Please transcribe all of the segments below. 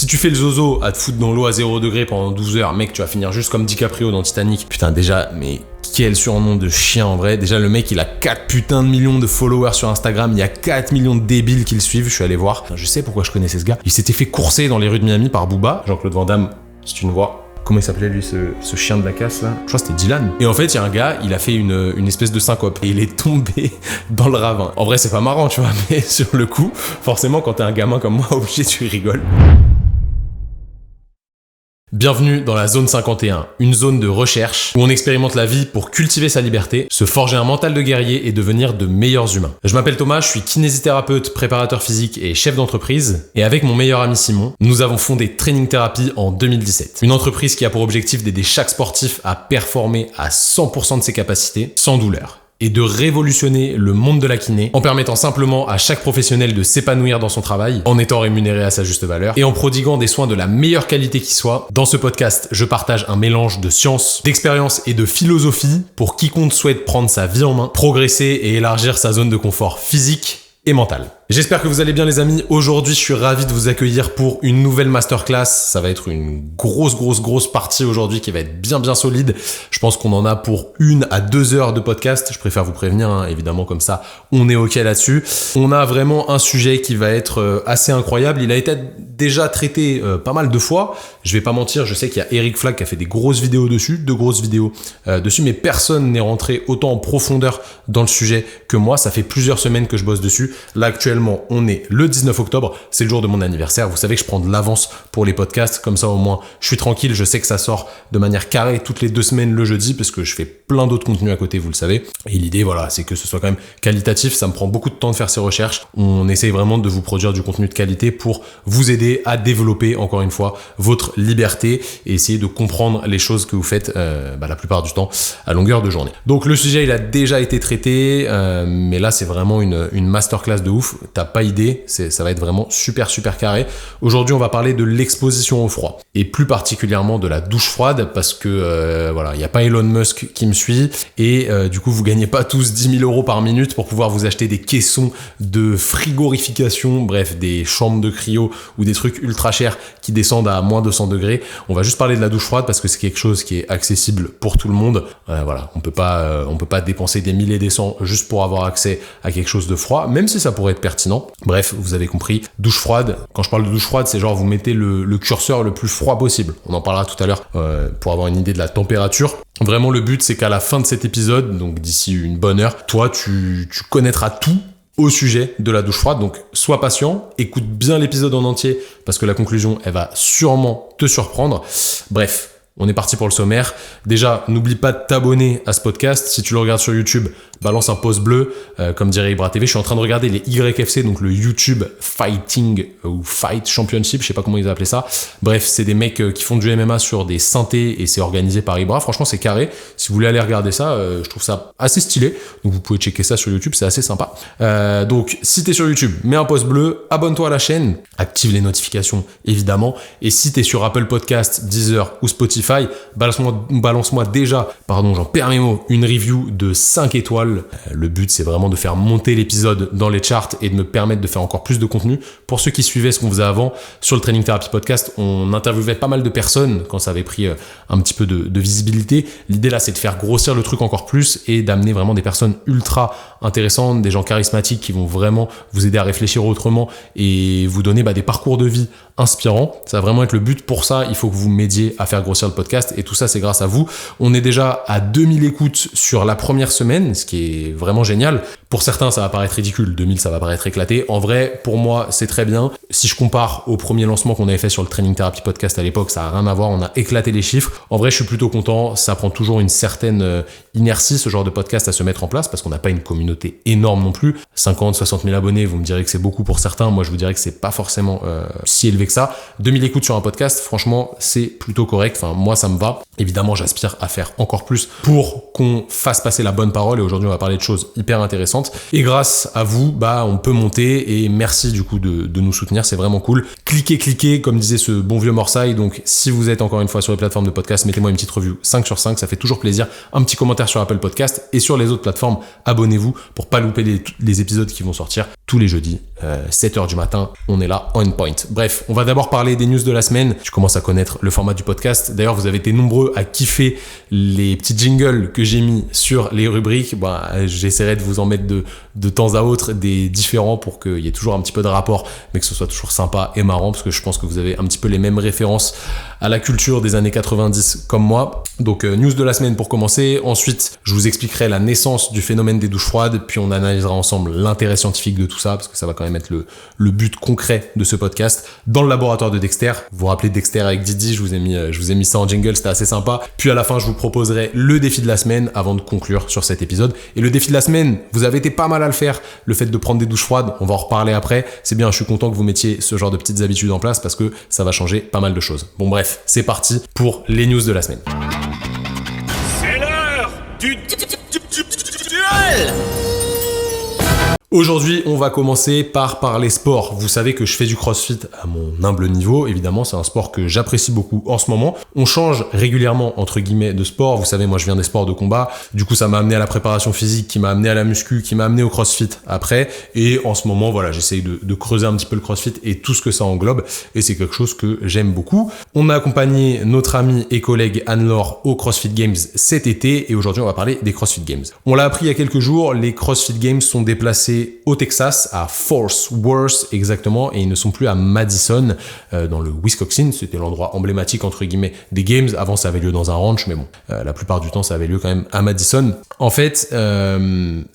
tu fais le zozo à te foutre dans l'eau à 0 degré pendant 12 heures, mec, tu vas finir juste comme DiCaprio dans Titanic. Putain, déjà, mais quel surnom de chien en vrai. Déjà, le mec, il a 4 putains de millions de followers sur Instagram. Il y a 4 millions de débiles qui le suivent. Je suis allé voir. Je sais pourquoi je connaissais ce gars. Il s'était fait courser dans les rues de Miami par Booba, Jean-Claude Van Damme, si tu ne vois. Comment il s'appelait lui, ce chien de la casse là? Je crois que c'était Dylan. Et en fait, il y a un gars, il a fait une espèce de syncope et il est tombé dans le ravin. En vrai, c'est pas marrant, tu vois, mais sur le coup, forcément, quand t'es un gamin comme moi, obligé, tu rigoles. Bienvenue dans la zone 51, une zone de recherche où on expérimente la vie pour cultiver sa liberté, se forger un mental de guerrier et devenir de meilleurs humains. Je m'appelle Thomas, je suis kinésithérapeute, préparateur physique et chef d'entreprise. Et avec mon meilleur ami Simon, nous avons fondé Training Therapy en 2017. Une entreprise qui a pour objectif d'aider chaque sportif à performer à 100% de ses capacités, sans douleur. Et de révolutionner le monde de la kiné en permettant simplement à chaque professionnel de s'épanouir dans son travail, en étant rémunéré à sa juste valeur et en prodiguant des soins de la meilleure qualité qui soit. Dans ce podcast, je partage un mélange de science, d'expérience et de philosophie pour quiconque souhaite prendre sa vie en main, progresser et élargir sa zone de confort physique et mental. J'espère que vous allez bien les amis. Aujourd'hui, je suis ravi de vous accueillir pour une nouvelle masterclass. Ça va être une grosse partie aujourd'hui qui va être bien solide. Je pense qu'on en a pour 1 à 2 heures de podcast. Je préfère vous prévenir, hein, évidemment, comme ça, on est OK là-dessus. On a vraiment un sujet qui va être assez incroyable. Il a été déjà traité pas mal de fois. Je vais pas mentir, je sais qu'il y a Eric Flack qui a fait des grosses vidéos dessus, dessus, mais personne n'est rentré autant en profondeur dans le sujet que moi. Ça fait plusieurs semaines que je bosse dessus. Là, actuellement, on est le 19 octobre, c'est le jour de mon anniversaire. Vous savez que je prends de l'avance pour les podcasts, comme ça au moins je suis tranquille, je sais que ça sort de manière carrée toutes les 2 semaines le jeudi, parce que je fais plein d'autres contenus à côté, vous le savez. Et l'idée, voilà, c'est que ce soit quand même qualitatif. Ça me prend beaucoup de temps de faire ces recherches. On essaye vraiment de vous produire du contenu de qualité pour vous aider à développer, encore une fois, votre liberté et essayer de comprendre les choses que vous faites la plupart du temps à longueur de journée. Donc le sujet, il a déjà été traité, mais là, c'est vraiment une masterclass de ouf. T'as pas idée, ça va être vraiment super carré. Aujourd'hui, on va parler de l'exposition au froid et plus particulièrement de la douche froide parce que il n'y a pas Elon Musk qui me suit et du coup, vous gagnez pas tous 10 000 € par minute pour pouvoir vous acheter des caissons de frigorification, bref, des chambres de cryo ou des trucs ultra chers qui descendent à moins 200 degrés. On va juste parler de la douche froide parce que c'est quelque chose qui est accessible pour tout le monde. On peut pas dépenser des milliers et des cents juste pour avoir accès à quelque chose de froid, même si ça pourrait être pertinent. Bref, vous avez compris. Douche froide. Quand je parle de douche froide, c'est genre vous mettez le curseur le plus froid possible. On en parlera tout à l'heure pour avoir une idée de la température. Vraiment, le but, c'est qu'à la fin de cet épisode, donc d'ici une bonne heure, toi, tu connaîtras tout au sujet de la douche froide. Donc, sois patient, écoute bien l'épisode en entier parce que la conclusion, elle va sûrement te surprendre. Bref. On est parti pour le sommaire. Déjà, n'oublie pas de t'abonner à ce podcast. Si tu le regardes sur YouTube, balance un pouce bleu, comme dirait Ibra TV. Je suis en train de regarder les YFC, donc le YouTube Fighting ou Fight Championship, je sais pas comment ils appelaient ça. Bref, c'est des mecs qui font du MMA sur des synthés et c'est organisé par Ibra. Franchement, c'est carré. Si vous voulez aller regarder ça, je trouve ça assez stylé. Donc vous pouvez checker ça sur YouTube, c'est assez sympa. Donc si t'es sur YouTube, mets un pouce bleu, abonne-toi à la chaîne, active les notifications évidemment. Et si t'es sur Apple Podcast, Deezer ou Spotify, balance-moi déjà, j'en perds mes mots, une review de 5 étoiles. Le but, c'est vraiment de faire monter l'épisode dans les charts et de me permettre de faire encore plus de contenu. Pour ceux qui suivaient ce qu'on faisait avant, sur le Training Therapy Podcast, on interviewait pas mal de personnes quand ça avait pris un petit peu de visibilité. L'idée là, c'est de faire grossir le truc encore plus et d'amener vraiment des personnes ultra intéressantes, des gens charismatiques qui vont vraiment vous aider à réfléchir autrement et vous donner des parcours de vie inspirants. Ça va vraiment être le but. Pour ça, il faut que vous m'aidiez à faire grossir le podcast et tout ça, c'est grâce à vous. On est déjà à 2000 écoutes sur la première semaine, ce qui est vraiment génial. Pour certains, ça va paraître ridicule. 2000, ça va paraître éclaté. En vrai, pour moi, c'est très bien. Si je compare au premier lancement qu'on avait fait sur le Training Therapy Podcast à l'époque, ça n'a rien à voir. On a éclaté les chiffres. En vrai, je suis plutôt content. Ça prend toujours une certaine inertie, ce genre de podcast, à se mettre en place parce qu'on n'a pas une communauté énorme non plus. 50, 60 000 abonnés, vous me direz que c'est beaucoup pour certains. Moi, je vous dirais que c'est pas forcément si élevé que ça. 2000 écoutes sur un podcast, franchement, c'est plutôt correct. Enfin, moi, ça me va. Évidemment, j'aspire à faire encore plus pour qu'on fasse passer la bonne parole. Et aujourd'hui, on va parler de choses hyper intéressantes. Et grâce à vous, on peut monter. Et merci du coup de nous soutenir. C'est vraiment cool. Cliquez, comme disait ce bon vieux Morsay. Donc, si vous êtes encore une fois sur les plateformes de podcast, mettez-moi une petite review 5 sur 5. Ça fait toujours plaisir. Un petit commentaire sur Apple Podcast. Et sur les autres plateformes, abonnez-vous pour pas louper les épisodes qui vont sortir tous les jeudis. 7h du matin, on est là, on point. Bref, on va d'abord parler parler des news de la semaine. Tu commences à connaître le format du podcast. D'ailleurs, vous avez été nombreux à kiffer les petits jingles que j'ai mis sur les rubriques. J'essaierai de vous en mettre de temps à autre des différents pour qu'il y ait toujours un petit peu de rapport, mais que ce soit toujours sympa et marrant, parce que je pense que vous avez un petit peu les mêmes références à la culture des années 90 comme moi. Donc news de la semaine pour commencer. Ensuite, je vous expliquerai la naissance du phénomène des douches froides, puis on analysera ensemble l'intérêt scientifique de tout ça, parce que ça va quand même être le but concret de ce podcast. Dans le laboratoire de Dexter, vous vous rappelez Dexter avec Didi, je vous ai mis ça en jingle, c'était assez sympa. Puis à la fin, je vous proposerai le défi de la semaine avant de conclure sur cet épisode. Et le défi de la semaine, vous avez été pas mal à le faire, le fait de prendre des douches froides, on va en reparler après. C'est bien, je suis content que vous mettiez ce genre de petites habitudes en place parce que ça va changer pas mal de choses. Bon bref, c'est parti pour les news de la semaine. C'est l'heure du duel. Aujourd'hui, on va commencer par parler sport. Vous savez que je fais du crossfit à mon humble niveau. Évidemment, c'est un sport que j'apprécie beaucoup en ce moment. On change régulièrement, entre guillemets, de sport. Vous savez, moi, je viens des sports de combat. Du coup, ça m'a amené à la préparation physique, qui m'a amené à la muscu, qui m'a amené au crossfit après. Et en ce moment, voilà, j'essaye de creuser un petit peu le crossfit et tout ce que ça englobe. Et c'est quelque chose que j'aime beaucoup. On a accompagné notre amie et collègue Anne-Laure au CrossFit Games cet été. Et aujourd'hui, on va parler des CrossFit Games. On l'a appris il y a quelques jours. Les CrossFit Games sont déplacés au Texas, à Fort Worth exactement, et ils ne sont plus à Madison, dans le Wisconsin. C'était l'endroit emblématique entre guillemets des Games. Avant, ça avait lieu dans un ranch, mais bon, la plupart du temps, ça avait lieu quand même à Madison. En fait,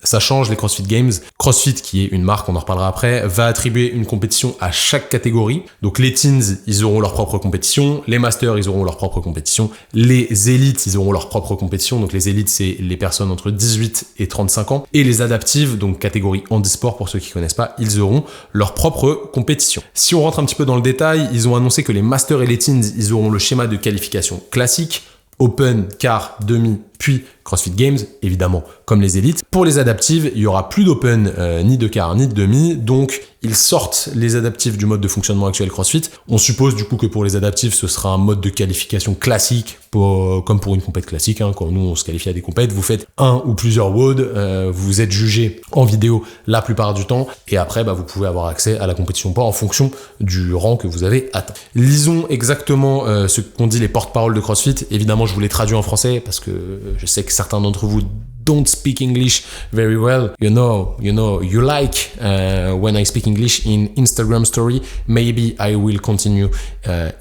ça change les CrossFit Games. CrossFit, qui est une marque, on en reparlera après, va attribuer une compétition à chaque catégorie. Donc les teens, ils auront leur propre compétition, les masters, ils auront leur propre compétition, les élites, ils auront leur propre compétition. Donc les élites, c'est les personnes entre 18 et 35 ans, et les adaptives, donc catégorie handisport pour ceux qui connaissent pas, ils auront leur propre compétition. Si on rentre un petit peu dans le détail, ils ont annoncé que les masters et les teens, ils auront le schéma de qualification classique, open, quart, demi, puis CrossFit Games, évidemment, comme les élites. Pour les adaptives, il y aura plus d'open, ni de quart, ni de demi, donc ils sortent les adaptifs du mode de fonctionnement actuel CrossFit. On suppose du coup que pour les adaptifs, ce sera un mode de qualification classique, comme pour une compète classique, hein. Quand nous on se qualifie à des compètes, vous faites un ou plusieurs WOD, vous êtes jugé en vidéo la plupart du temps, et après vous pouvez avoir accès à la compétition pas en fonction du rang que vous avez atteint. Lisons exactement ce qu'ont dit les porte-paroles de CrossFit. Évidemment, je vous les traduis en français parce que je sais que certains d'entre vous don't speak English very well. You like when I speak English in Instagram story. Maybe I will continue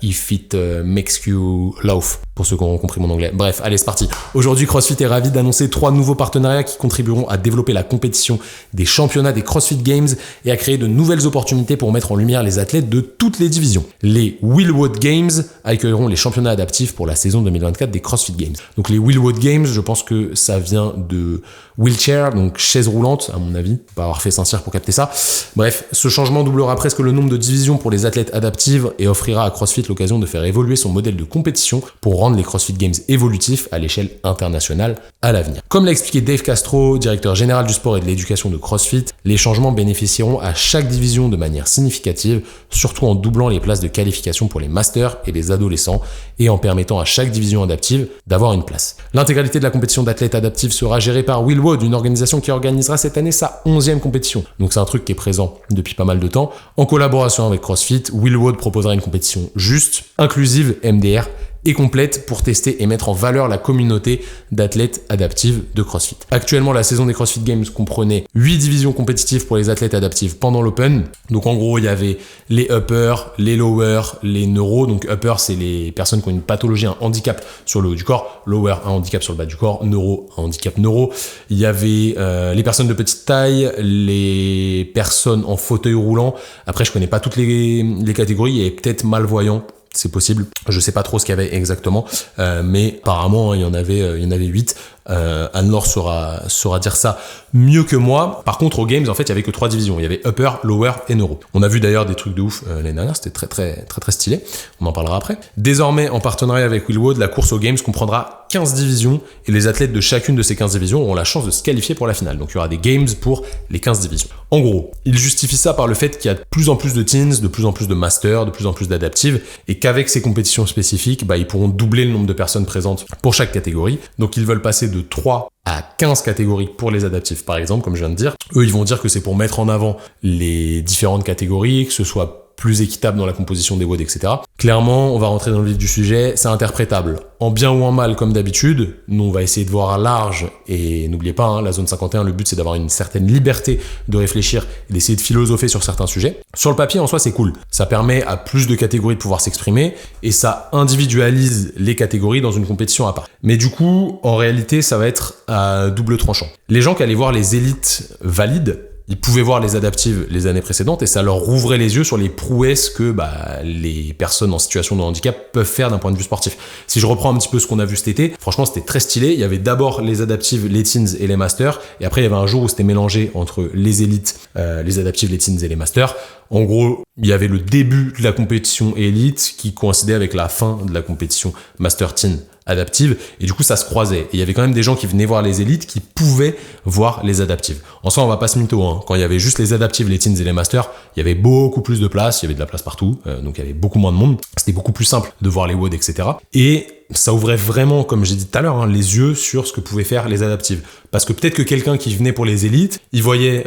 if it makes you laugh. Pour ceux qui auront compris mon anglais. Bref, allez, c'est parti. Aujourd'hui, CrossFit est ravi d'annoncer 3 nouveaux partenariats qui contribueront à développer la compétition des championnats des CrossFit Games et à créer de nouvelles opportunités pour mettre en lumière les athlètes de toutes les divisions. Les Wheelwood Games accueilleront les championnats adaptifs pour la saison 2024 des CrossFit Games. Donc les Wheelwood Games, je pense que ça vient de wheelchair, donc chaise roulante, à mon avis. Pas avoir fait Saint-Cyr pour capter ça. Bref, ce changement doublera presque le nombre de divisions pour les athlètes adaptives et offrira à CrossFit l'occasion de faire évoluer son modèle de compétition pour rendre les CrossFit Games évolutifs à l'échelle internationale à l'avenir. Comme l'a expliqué Dave Castro, directeur général du sport et de l'éducation de CrossFit, les changements bénéficieront à chaque division de manière significative, surtout en doublant les places de qualification pour les masters et les adolescents et en permettant à chaque division adaptive d'avoir une place. L'intégralité de la compétition d'athlètes adaptifs sera gérée par Wheelwood, une organisation qui organisera cette année sa 11e compétition. Donc c'est un truc qui est présent depuis pas mal de temps. En collaboration avec CrossFit, Wheelwood proposera une compétition juste, inclusive, MDR, et complète pour tester et mettre en valeur la communauté d'athlètes adaptives de CrossFit. Actuellement, la saison des CrossFit Games comprenait 8 divisions compétitives pour les athlètes adaptifs pendant l'Open. Donc en gros, il y avait les uppers, les lowers, les neuros. Donc upper, c'est les personnes qui ont une pathologie, un handicap sur le haut du corps. Lower, un handicap sur le bas du corps. Neuro, un handicap neuro. Il y avait les personnes de petite taille, les personnes en fauteuil roulant. Après, je connais pas toutes les catégories. Il y avait peut-être malvoyants. C'est possible, je sais pas trop ce qu'il y avait exactement, mais apparemment il y en avait 8. Anne-Laure saura dire ça mieux que moi. Par contre, aux Games, en fait, il y avait que 3 divisions. Il y avait Upper, Lower et Neuro. On a vu d'ailleurs des trucs de ouf l'année dernière. C'était très stylé. On en parlera après. Désormais, en partenariat avec Wheelwood, la course aux Games comprendra 15 divisions et les athlètes de chacune de ces 15 divisions auront la chance de se qualifier pour la finale. Donc, il y aura des Games pour les 15 divisions. En gros, il justifie ça par le fait qu'il y a de plus en plus de teens, de plus en plus de masters, de plus en plus d'adaptives et qu'avec ces compétitions spécifiques, ils pourront doubler le nombre de personnes présentes pour chaque catégorie. Donc, ils veulent passer de 3 à 15 catégories pour les adaptifs, par exemple, comme je viens de dire. Eux, ils vont dire que c'est pour mettre en avant les différentes catégories, que ce soit plus équitable dans la composition des WOD, etc. Clairement, on va rentrer dans le vif du sujet, c'est interprétable. En bien ou en mal, comme d'habitude, nous on va essayer de voir large, et n'oubliez pas, la zone 51, le but c'est d'avoir une certaine liberté de réfléchir et d'essayer de philosopher sur certains sujets. Sur le papier, en soi, c'est cool. Ça permet à plus de catégories de pouvoir s'exprimer, et ça individualise les catégories dans une compétition à part. Mais du coup, en réalité, ça va être à double tranchant. Les gens qui allaient voir les élites valides, ils pouvaient voir les adaptives les années précédentes et ça leur rouvrait les yeux sur les prouesses que les personnes en situation de handicap peuvent faire d'un point de vue sportif. Si je reprends un petit peu ce qu'on a vu cet été, franchement c'était très stylé. Il y avait d'abord les adaptives, les teens et les masters, et après il y avait un jour où c'était mélangé entre les élites, les adaptives, les teens et les masters. En gros, il y avait le début de la compétition élite qui coïncidait avec la fin de la compétition master teen adaptive, et du coup ça se croisait. Et il y avait quand même des gens qui venaient voir les élites qui pouvaient voir les adaptives. En soi, on va pas se mytho, quand il y avait juste les adaptives, les teens et les masters, il y avait beaucoup plus de place, il y avait de la place partout, donc il y avait beaucoup moins de monde, c'était beaucoup plus simple de voir les WOD, etc. Et ça ouvrait vraiment, comme j'ai dit tout à l'heure, les yeux sur ce que pouvaient faire les adaptives. Parce que peut-être que quelqu'un qui venait pour les élites, il voyait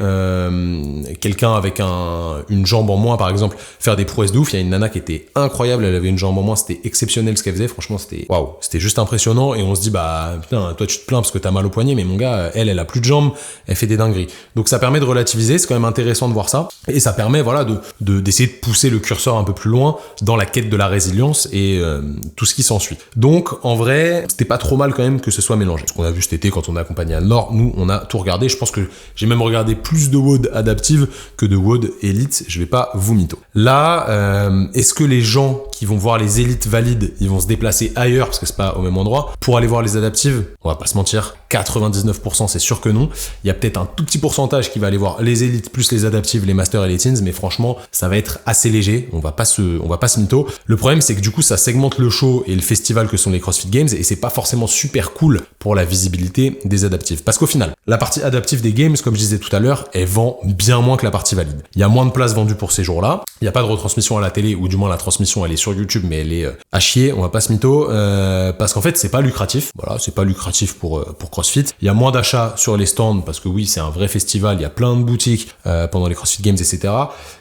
quelqu'un avec une jambe en moins, par exemple, faire des prouesses de ouf. Il y a une nana qui était incroyable, elle avait une jambe en moins, c'était exceptionnel ce qu'elle faisait, franchement c'était waouh, c'était juste impressionnant. Et on se dit putain, toi tu te plains parce que t'as mal au poignet, mais mon gars, elle a plus de jambes, elle fait des dingueries. Donc ça permet de relativiser, c'est quand même intéressant de voir ça, et ça permet d'essayer de pousser le curseur un peu plus loin dans la quête de la résilience et tout ce qui s'ensuit. Donc en vrai, c'était pas trop mal quand même que ce soit mélangé. Ce qu'on a vu cet été quand on a accompagné Anne-Laure, nous on a tout regardé. Je pense que j'ai même regardé plus de WOD adaptives que de WOD élite. Je vais pas vous mytho. Là, est-ce que les gens qui vont voir les élites valides, ils vont se déplacer ailleurs parce que c'est pas au même endroit pour aller voir les adaptives? On va pas se mentir, 99% c'est sûr que non. Il y a peut-être un tout petit pourcentage qui va aller voir les élites plus les adaptives, les masters et les teens, mais franchement ça va être assez léger. On va pas se mytho. Le problème c'est que du coup ça segmente le show et le festival que sont les CrossFit Games, et c'est pas forcément super cool pour la visibilité des adaptives. Parce qu'au final, la partie adaptive des Games, comme je disais tout à l'heure, elle vend bien moins que la partie valide. Il y a moins de places vendues pour ces jours-là. Il n'y a pas de retransmission à la télé, ou du moins la transmission elle est sur YouTube, mais elle est à chier, on va pas se mytho, parce qu'en fait c'est pas lucratif. Voilà, c'est pas lucratif pour CrossFit. Il y a moins d'achats sur les stands, parce que oui, c'est un vrai festival, il y a plein de boutiques pendant les CrossFit Games, etc.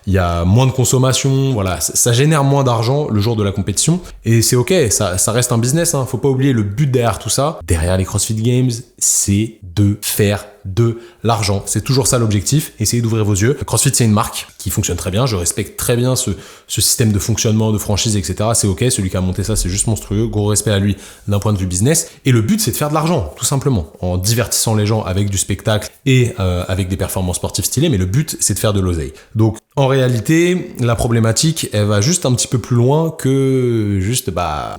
Il y a moins de consommation, voilà, ça génère moins d'argent le jour de la compétition, et c'est ok, ça reste un business, faut pas oublier le but derrière tout ça, derrière les CrossFit Games, c'est de faire de l'argent. C'est toujours ça l'objectif, essayez d'ouvrir vos yeux. CrossFit c'est une marque qui fonctionne très bien, je respecte très bien ce système de fonctionnement, de franchise, etc. C'est ok, celui qui a monté ça c'est juste monstrueux, gros respect à lui d'un point de vue business, et le but c'est de faire de l'argent, tout simplement, en divertissant les gens avec du spectacle et avec des performances sportives stylées, mais le but c'est de faire de l'oseille. Donc en réalité, la problématique, elle va juste un petit peu plus loin que juste,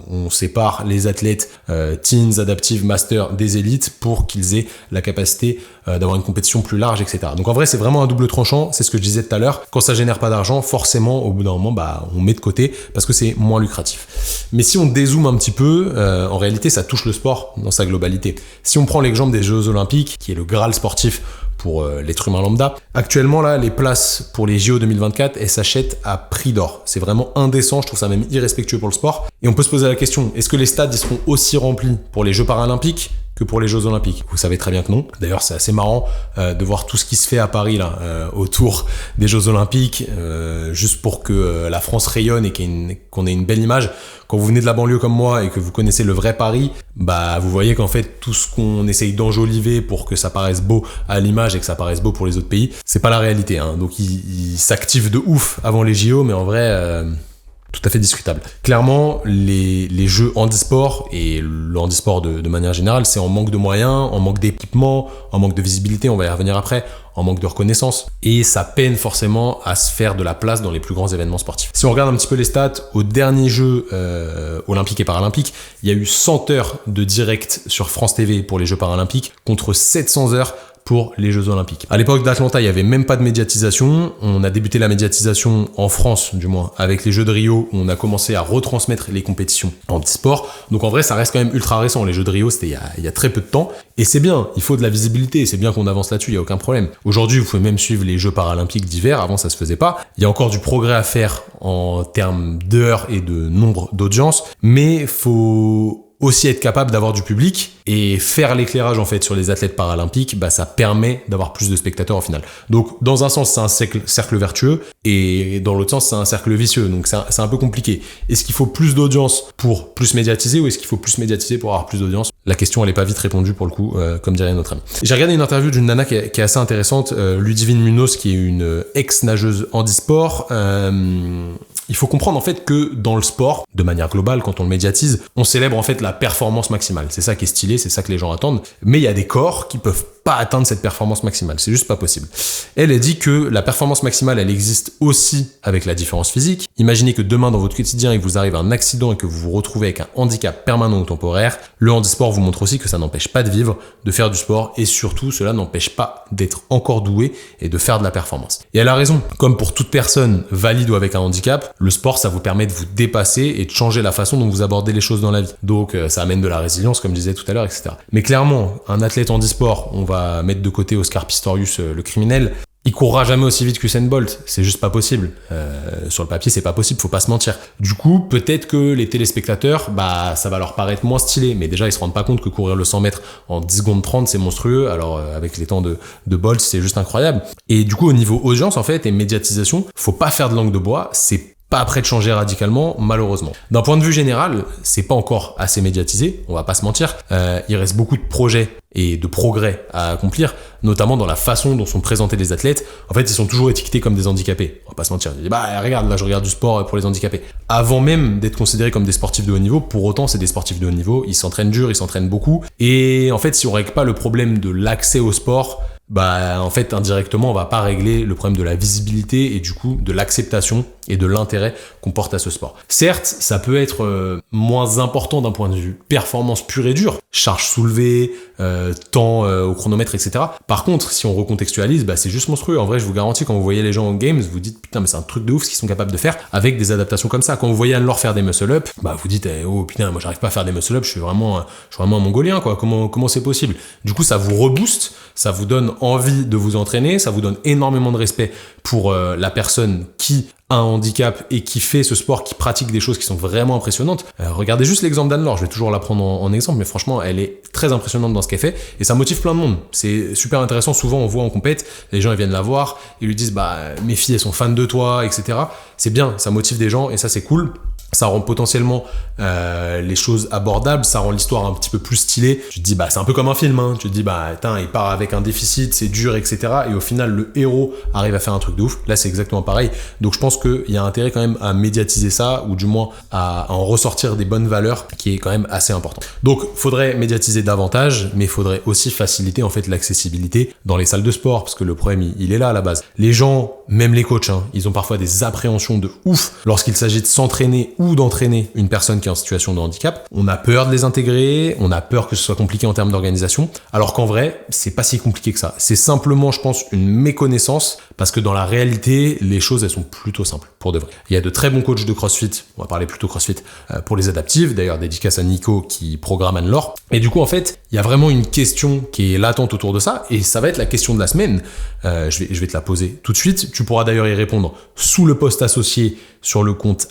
on sépare les athlètes teens, adaptive, master des élites pour qu'ils aient la capacité d'avoir une compétition plus large, etc. Donc en vrai, c'est vraiment un double tranchant, c'est ce que je disais tout à l'heure. Quand ça génère pas d'argent, forcément, au bout d'un moment, on met de côté parce que c'est moins lucratif. Mais si on dézoome un petit peu, en réalité, ça touche le sport dans sa globalité. Si on prend l'exemple des Jeux Olympiques, qui est le Graal sportif pour l'être humain lambda. Actuellement, là, les places pour les JO 2024, elles s'achètent à prix d'or. C'est vraiment indécent, je trouve ça même irrespectueux pour le sport. Et on peut se poser la question, est-ce que les stades ils seront aussi remplis pour les Jeux paralympiques que pour les Jeux Olympiques? Vous savez très bien que non. D'ailleurs, c'est assez marrant de voir tout ce qui se fait à Paris là autour des Jeux Olympiques, juste pour que la France rayonne et qu'on ait une belle image. Quand vous venez de la banlieue comme moi et que vous connaissez le vrai Paris, vous voyez qu'en fait tout ce qu'on essaye d'enjoliver pour que ça paraisse beau à l'image et que ça paraisse beau pour les autres pays, c'est pas la réalité. Donc ils s'activent de ouf avant les JO, mais en vrai tout à fait discutable. Clairement, les jeux handisport et le handisport de manière générale, c'est en manque de moyens, en manque d'équipement, en manque de visibilité, on va y revenir après, en manque de reconnaissance, et ça peine forcément à se faire de la place dans les plus grands événements sportifs. Si on regarde un petit peu les stats, aux derniers Jeux olympiques et paralympiques, il y a eu 100 heures de direct sur France TV pour les Jeux paralympiques, contre 700 heures pour les Jeux Olympiques. À l'époque d'Atlanta, il n'y avait même pas de médiatisation. On a débuté la médiatisation en France, du moins, avec les Jeux de Rio, où on a commencé à retransmettre les compétitions en sport. Donc en vrai, ça reste quand même ultra récent. Les Jeux de Rio, c'était il y a très peu de temps. Et c'est bien, il faut de la visibilité, c'est bien qu'on avance là-dessus, il n'y a aucun problème. Aujourd'hui, vous pouvez même suivre les Jeux paralympiques d'hiver, avant ça se faisait pas. Il y a encore du progrès à faire en termes d'heures et de nombre d'audience, mais faut aussi être capable d'avoir du public et faire l'éclairage en fait sur les athlètes paralympiques, ça permet d'avoir plus de spectateurs au final. Donc dans un sens c'est un cercle vertueux et dans l'autre sens c'est un cercle vicieux, donc c'est un peu compliqué. Est-ce qu'il faut plus d'audience pour plus médiatiser ou est-ce qu'il faut plus médiatiser pour avoir plus d'audience? La question elle est pas vite répondue pour le coup, comme dirait notre ami. J'ai regardé une interview d'une nana qui est assez intéressante, Ludivine Munoz, qui est une ex-nageuse handisport. Il faut comprendre en fait que dans le sport, de manière globale, quand on le médiatise, on célèbre en fait la performance maximale. C'est ça qui est stylé, c'est ça que les gens attendent. Mais il y a des corps qui peuvent pas atteindre cette performance maximale. C'est juste pas possible. Elle dit que la performance maximale, elle existe aussi avec la différence physique. Imaginez que demain, dans votre quotidien, il vous arrive un accident et que vous vous retrouvez avec un handicap permanent ou temporaire. Le handisport vous montre aussi que ça n'empêche pas de vivre, de faire du sport et surtout, cela n'empêche pas d'être encore doué et de faire de la performance. Et elle a raison. Comme pour toute personne valide ou avec un handicap, le sport, ça vous permet de vous dépasser et de changer la façon dont vous abordez les choses dans la vie. Donc, ça amène de la résilience, comme je disais tout à l'heure, etc. Mais clairement, un athlète handisport, on va mettre de côté Oscar Pistorius, le criminel, il courra jamais aussi vite qu'Usain Bolt, c'est juste pas possible. Sur le papier, c'est pas possible, faut pas se mentir. Du coup, peut-être que les téléspectateurs, ça va leur paraître moins stylé, mais déjà, ils se rendent pas compte que courir le 100 mètres en 10 secondes 30, c'est monstrueux, alors avec les temps de Bolt, c'est juste incroyable. Et du coup, au niveau audience, en fait, et médiatisation, faut pas faire de langue de bois, c'est pas prêt de changer radicalement, malheureusement. D'un point de vue général, c'est pas encore assez médiatisé, on va pas se mentir. Il reste beaucoup de projets et de progrès à accomplir, notamment dans la façon dont sont présentés les athlètes. En fait, ils sont toujours étiquetés comme des handicapés. On va pas se mentir. Je dis, regarde, là, je regarde du sport pour les handicapés. Avant même d'être considérés comme des sportifs de haut niveau, pour autant, c'est des sportifs de haut niveau. Ils s'entraînent dur, ils s'entraînent beaucoup. Et en fait, si on règle pas le problème de l'accès au sport, en fait, indirectement, on va pas régler le problème de la visibilité et du coup, de l'acceptation et de l'intérêt qu'on porte à ce sport. Certes, ça peut être moins important d'un point de vue performance pure et dure, charge soulevée, temps au chronomètre, etc. Par contre, si on recontextualise, c'est juste monstrueux. En vrai, je vous garantis, quand vous voyez les gens en games, vous dites, putain, mais c'est un truc de ouf ce qu'ils sont capables de faire avec des adaptations comme ça. Quand vous voyez Anne-Laure faire des muscle-up, vous dites, oh putain, moi j'arrive pas à faire des muscle-up, je suis vraiment un mongolien, quoi. Comment c'est possible? Du coup, ça vous rebooste, ça vous donne envie de vous entraîner, ça vous donne énormément de respect pour la personne qui a un handicap et qui fait ce sport, qui pratique des choses qui sont vraiment impressionnantes. Regardez juste l'exemple d'Anne-Laure, je vais toujours la prendre en exemple, mais franchement, elle est très impressionnante dans ce qu'elle fait et ça motive plein de monde. C'est super intéressant, souvent on voit en compète, les gens ils viennent la voir, ils lui disent mes filles elles sont fans de toi, etc. C'est bien, ça motive des gens et ça c'est cool. Ça rend potentiellement les choses abordables, ça rend l'histoire un petit peu plus stylée. Tu te dis, c'est un peu comme un film, hein. Tu te dis, il part avec un déficit, c'est dur, etc. Et au final, le héros arrive à faire un truc de ouf. Là, c'est exactement pareil. Donc, je pense qu'il y a intérêt quand même à médiatiser ça, ou du moins à en ressortir des bonnes valeurs, qui est quand même assez important. Donc, faudrait médiatiser davantage, mais il faudrait aussi faciliter, en fait, l'accessibilité dans les salles de sport, parce que le problème, il est là, à la base. Les gens, même les coachs, ils ont parfois des appréhensions de ouf lorsqu'il s'agit de s'entraîner ou d'entraîner une personne qui est en situation de handicap. On a peur de les intégrer, on a peur que ce soit compliqué en termes d'organisation, alors qu'en vrai, c'est pas si compliqué que ça. C'est simplement, je pense, une méconnaissance, parce que dans la réalité, les choses, elles sont plutôt simples, pour de vrai. Il y a de très bons coachs de CrossFit, on va parler plutôt CrossFit, pour les adaptives, d'ailleurs, dédicace à Nico qui programme Anne-Laure. Et du coup, en fait, il y a vraiment une question qui est latente autour de ça, et ça va être la question de la semaine. Je vais te la poser tout de suite. Tu pourras d'ailleurs y répondre sous le post associé sur le compte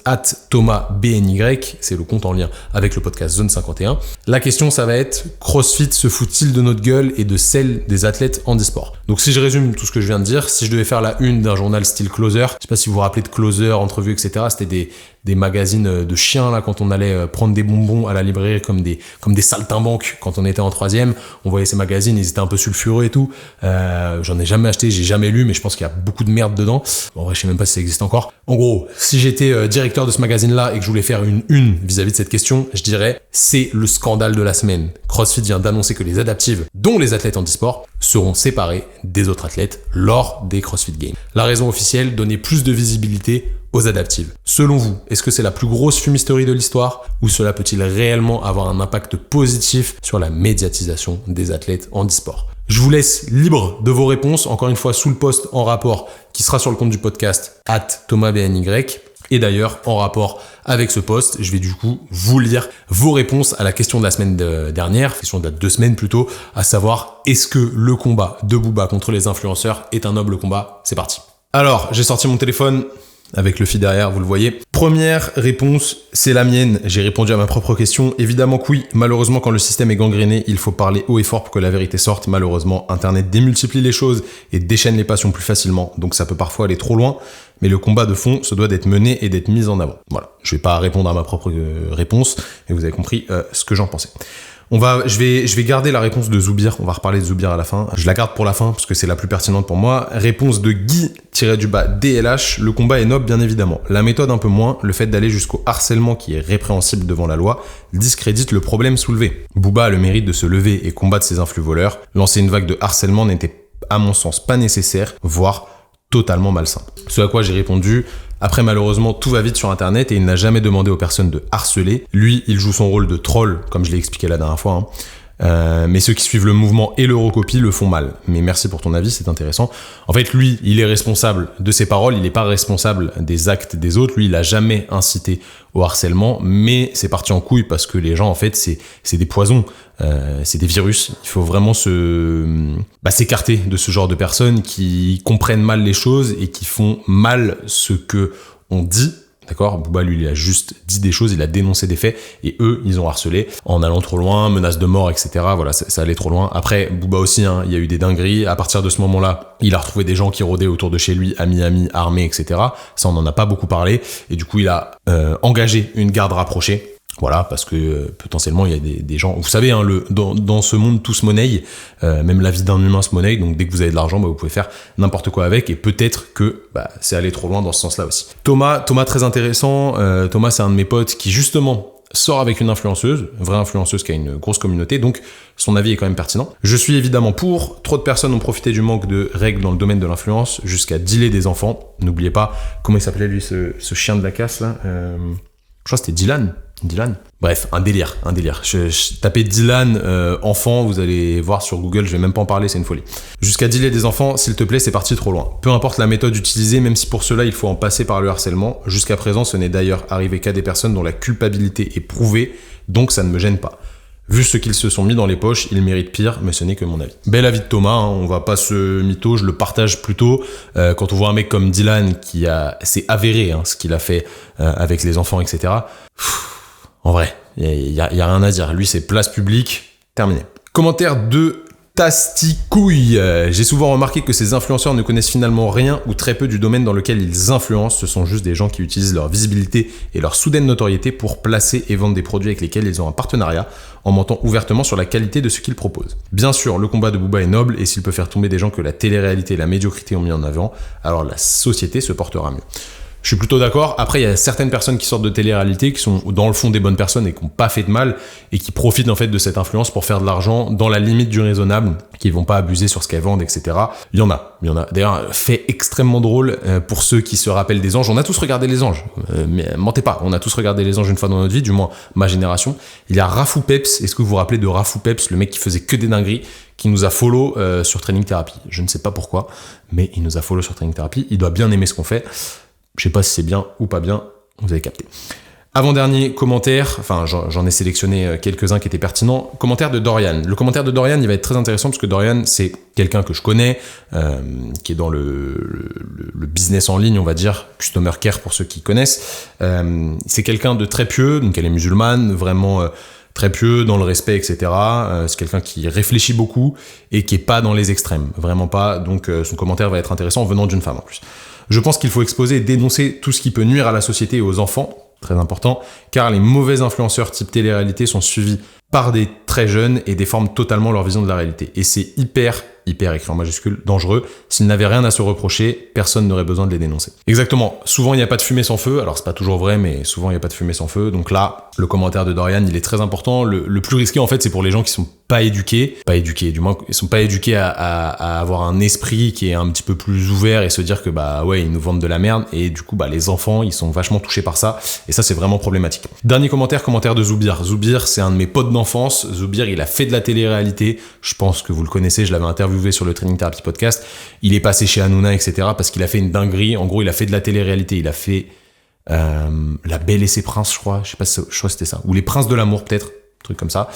@ThomasBNY, c'est le compte en lien avec le podcast Zone 51. La question, ça va être: CrossFit se fout-il de notre gueule et de celle des athlètes handisport? Donc si je résume tout ce que je viens de dire, si je devais faire la une d'un journal style Closer, je sais pas si vous vous rappelez de Closer, entrevue, etc. C'était des magazines de chiens là, quand on allait prendre des bonbons à la librairie comme des saltimbanques quand on était en 3e. On voyait ces magazines, ils étaient un peu sulfureux et tout. J'en ai jamais acheté, j'ai jamais lu, mais je pense qu'il y a beaucoup de merde dedans. En vrai, je sais même pas si ça existe encore. En gros, si j'étais directeur de ce magazine-là et que je voulais faire une vis-à-vis de cette question, je dirais, c'est le scandale de la semaine. CrossFit vient d'annoncer que les adaptives, dont les athlètes handisport, seront séparés des autres athlètes lors des CrossFit Games. La raison officielle, donner plus de visibilité aux adaptives. Selon vous, est-ce que c'est la plus grosse fumisterie de l'histoire ou cela peut-il réellement avoir un impact positif sur la médiatisation des athlètes handisport? Je vous laisse libre de vos réponses, encore une fois sous le post en rapport qui sera sur le compte du podcast @ThomasBNY. Et d'ailleurs, en rapport avec ce post, je vais du coup vous lire vos réponses à la question de la semaine dernière, question de 2 semaines plutôt, à savoir, est-ce que le combat de Booba contre les influenceurs est un noble combat? C'est parti. Alors, j'ai sorti mon téléphone, avec le feed derrière, vous le voyez. Première réponse, c'est la mienne. J'ai répondu à ma propre question. Évidemment que oui, malheureusement, quand le système est gangréné, il faut parler haut et fort pour que la vérité sorte. Malheureusement, Internet démultiplie les choses et déchaîne les passions plus facilement. Donc ça peut parfois aller trop loin. Mais le combat de fond se doit d'être mené et d'être mis en avant. Voilà, je vais pas répondre à ma propre réponse, mais vous avez compris ce que j'en pensais. Je vais garder la réponse de Zoubir, on va reparler de Zoubir à la fin. Je la garde pour la fin parce que c'est la plus pertinente pour moi. Réponse de Guy-DLH, le combat est noble bien évidemment. La méthode un peu moins, le fait d'aller jusqu'au harcèlement qui est répréhensible devant la loi, discrédite le problème soulevé. Booba a le mérite de se lever et combattre ses influx voleurs. Lancer une vague de harcèlement n'était à mon sens pas nécessaire, voire totalement malsain. Ce à quoi j'ai répondu: après malheureusement tout va vite sur internet et il n'a jamais demandé aux personnes de harceler. Lui, il joue son rôle de troll, comme je l'ai expliqué la dernière fois, mais ceux qui suivent le mouvement et le recopient le font mal. Mais merci pour ton avis, c'est intéressant. En fait, lui, il est responsable de ses paroles, il n'est pas responsable des actes des autres. Lui, il a jamais incité au harcèlement, mais c'est parti en couille parce que les gens, en fait, c'est des poisons, c'est des virus. Il faut vraiment s'écarter de ce genre de personnes qui comprennent mal les choses et qui font mal ce que on dit. D'accord, Booba, lui, il a juste dit des choses, il a dénoncé des faits, et eux, ils ont harcelé en allant trop loin, menaces de mort, etc. Voilà, ça allait trop loin. Après, Booba aussi, il y a eu des dingueries. À partir de ce moment-là, il a retrouvé des gens qui rôdaient autour de chez lui, à Miami, armés, etc. Ça, on n'en a pas beaucoup parlé. Et du coup, il a engagé une garde rapprochée. Voilà, parce que potentiellement il y a des gens, vous savez, dans ce monde tout se monnaie, même la vie d'un humain se monnaie, donc dès que vous avez de l'argent, vous pouvez faire n'importe quoi avec, et peut-être que c'est aller trop loin dans ce sens-là aussi. Thomas très intéressant. Thomas, c'est un de mes potes qui justement sort avec une influenceuse, vraie influenceuse qui a une grosse communauté, donc son avis est quand même pertinent. Je suis évidemment pour. Trop de personnes ont profité du manque de règles dans le domaine de l'influence jusqu'à dealer des enfants. N'oubliez pas, comment il s'appelait lui, ce chien de la casse là, je crois que c'était Dylan. Bref, un délire. Je tapez Dylan enfant, vous allez voir sur Google, je vais même pas en parler, c'est une folie. Jusqu'à dealer des enfants, s'il te plaît, c'est parti trop loin. Peu importe la méthode utilisée, même si pour cela il faut en passer par le harcèlement. Jusqu'à présent, ce n'est d'ailleurs arrivé qu'à des personnes dont la culpabilité est prouvée, donc ça ne me gêne pas. Vu ce qu'ils se sont mis dans les poches, ils méritent pire, mais ce n'est que mon avis. Bel avis de Thomas, on va pas se mytho, je le partage plutôt. Quand on voit un mec comme Dylan qui s'est avéré ce qu'il a fait avec les enfants, etc. En vrai, il y a rien à dire. Lui, c'est place publique, terminé. Commentaire de Tasticouille. J'ai souvent remarqué que ces influenceurs ne connaissent finalement rien ou très peu du domaine dans lequel ils influencent. Ce sont juste des gens qui utilisent leur visibilité et leur soudaine notoriété pour placer et vendre des produits avec lesquels ils ont un partenariat, en mentant ouvertement sur la qualité de ce qu'ils proposent. Bien sûr, le combat de Booba est noble et s'il peut faire tomber des gens que la télé-réalité et la médiocrité ont mis en avant, alors la société se portera mieux. Je suis plutôt d'accord. Après, il y a certaines personnes qui sortent de télé-réalité qui sont dans le fond des bonnes personnes et qui n'ont pas fait de mal et qui profitent en fait de cette influence pour faire de l'argent dans la limite du raisonnable, qui vont pas abuser sur ce qu'elles vendent, etc. Il y en a. D'ailleurs, fait extrêmement drôle pour ceux qui se rappellent des Anges. On a tous regardé les Anges. Mais mentez pas, on a tous regardé les Anges une fois dans notre vie, du moins ma génération. Il y a Rafou Peps. Est-ce que vous vous rappelez de Rafou Peps, le mec qui faisait que des dingueries, qui nous a follow sur Training Therapy. Je ne sais pas pourquoi, mais il nous a follow sur Training Therapy. Il doit bien aimer ce qu'on fait. Je sais pas si c'est bien ou pas bien, vous avez capté. Avant-dernier commentaire, enfin j'en ai sélectionné quelques-uns qui étaient pertinents. Commentaire de Dorian. Le commentaire de Dorian, il va être très intéressant parce que Dorian, c'est quelqu'un que je connais, qui est dans le business en ligne, on va dire, customer care pour ceux qui connaissent. C'est quelqu'un de très pieux, donc elle est musulmane, vraiment très pieux, dans le respect, etc. C'est quelqu'un qui réfléchit beaucoup et qui est pas dans les extrêmes, vraiment pas. Donc son commentaire va être intéressant venant d'une femme en plus. Je pense qu'il faut exposer et dénoncer tout ce qui peut nuire à la société et aux enfants, très important, car les mauvais influenceurs type télé-réalité sont suivis par des très jeunes et déforment totalement leur vision de la réalité. Et c'est hyper écrit en majuscule, dangereux. S'ils n'avaient rien à se reprocher, personne n'aurait besoin de les dénoncer. Exactement. Souvent, il n'y a pas de fumée sans feu. Alors, c'est pas toujours vrai, mais souvent, il n'y a pas de fumée sans feu. Donc là, le commentaire de Dorian, il est très important. Le plus risqué, en fait, c'est pour les gens qui sont pas éduqués, du moins, ils sont pas éduqués à avoir un esprit qui est un petit peu plus ouvert et se dire que, ils nous vendent de la merde. Et du coup, les enfants, ils sont vachement touchés par ça. Et ça, c'est vraiment problématique. Dernier commentaire de Zoubir. Zoubir, c'est un de mes potes d'enfance. Zoubir, il a fait de la télé-réalité. Je pense que vous le connaissez. Je l'avais interviewé sur le Training Therapy podcast. Il est passé chez Hanouna, etc. parce qu'il a fait une dinguerie. En gros, il a fait de la télé-réalité. Il a fait La Belle et ses Princes, je crois. Je crois que c'était ça. Ou Les Princes de l'amour, peut-être. Un truc comme ça.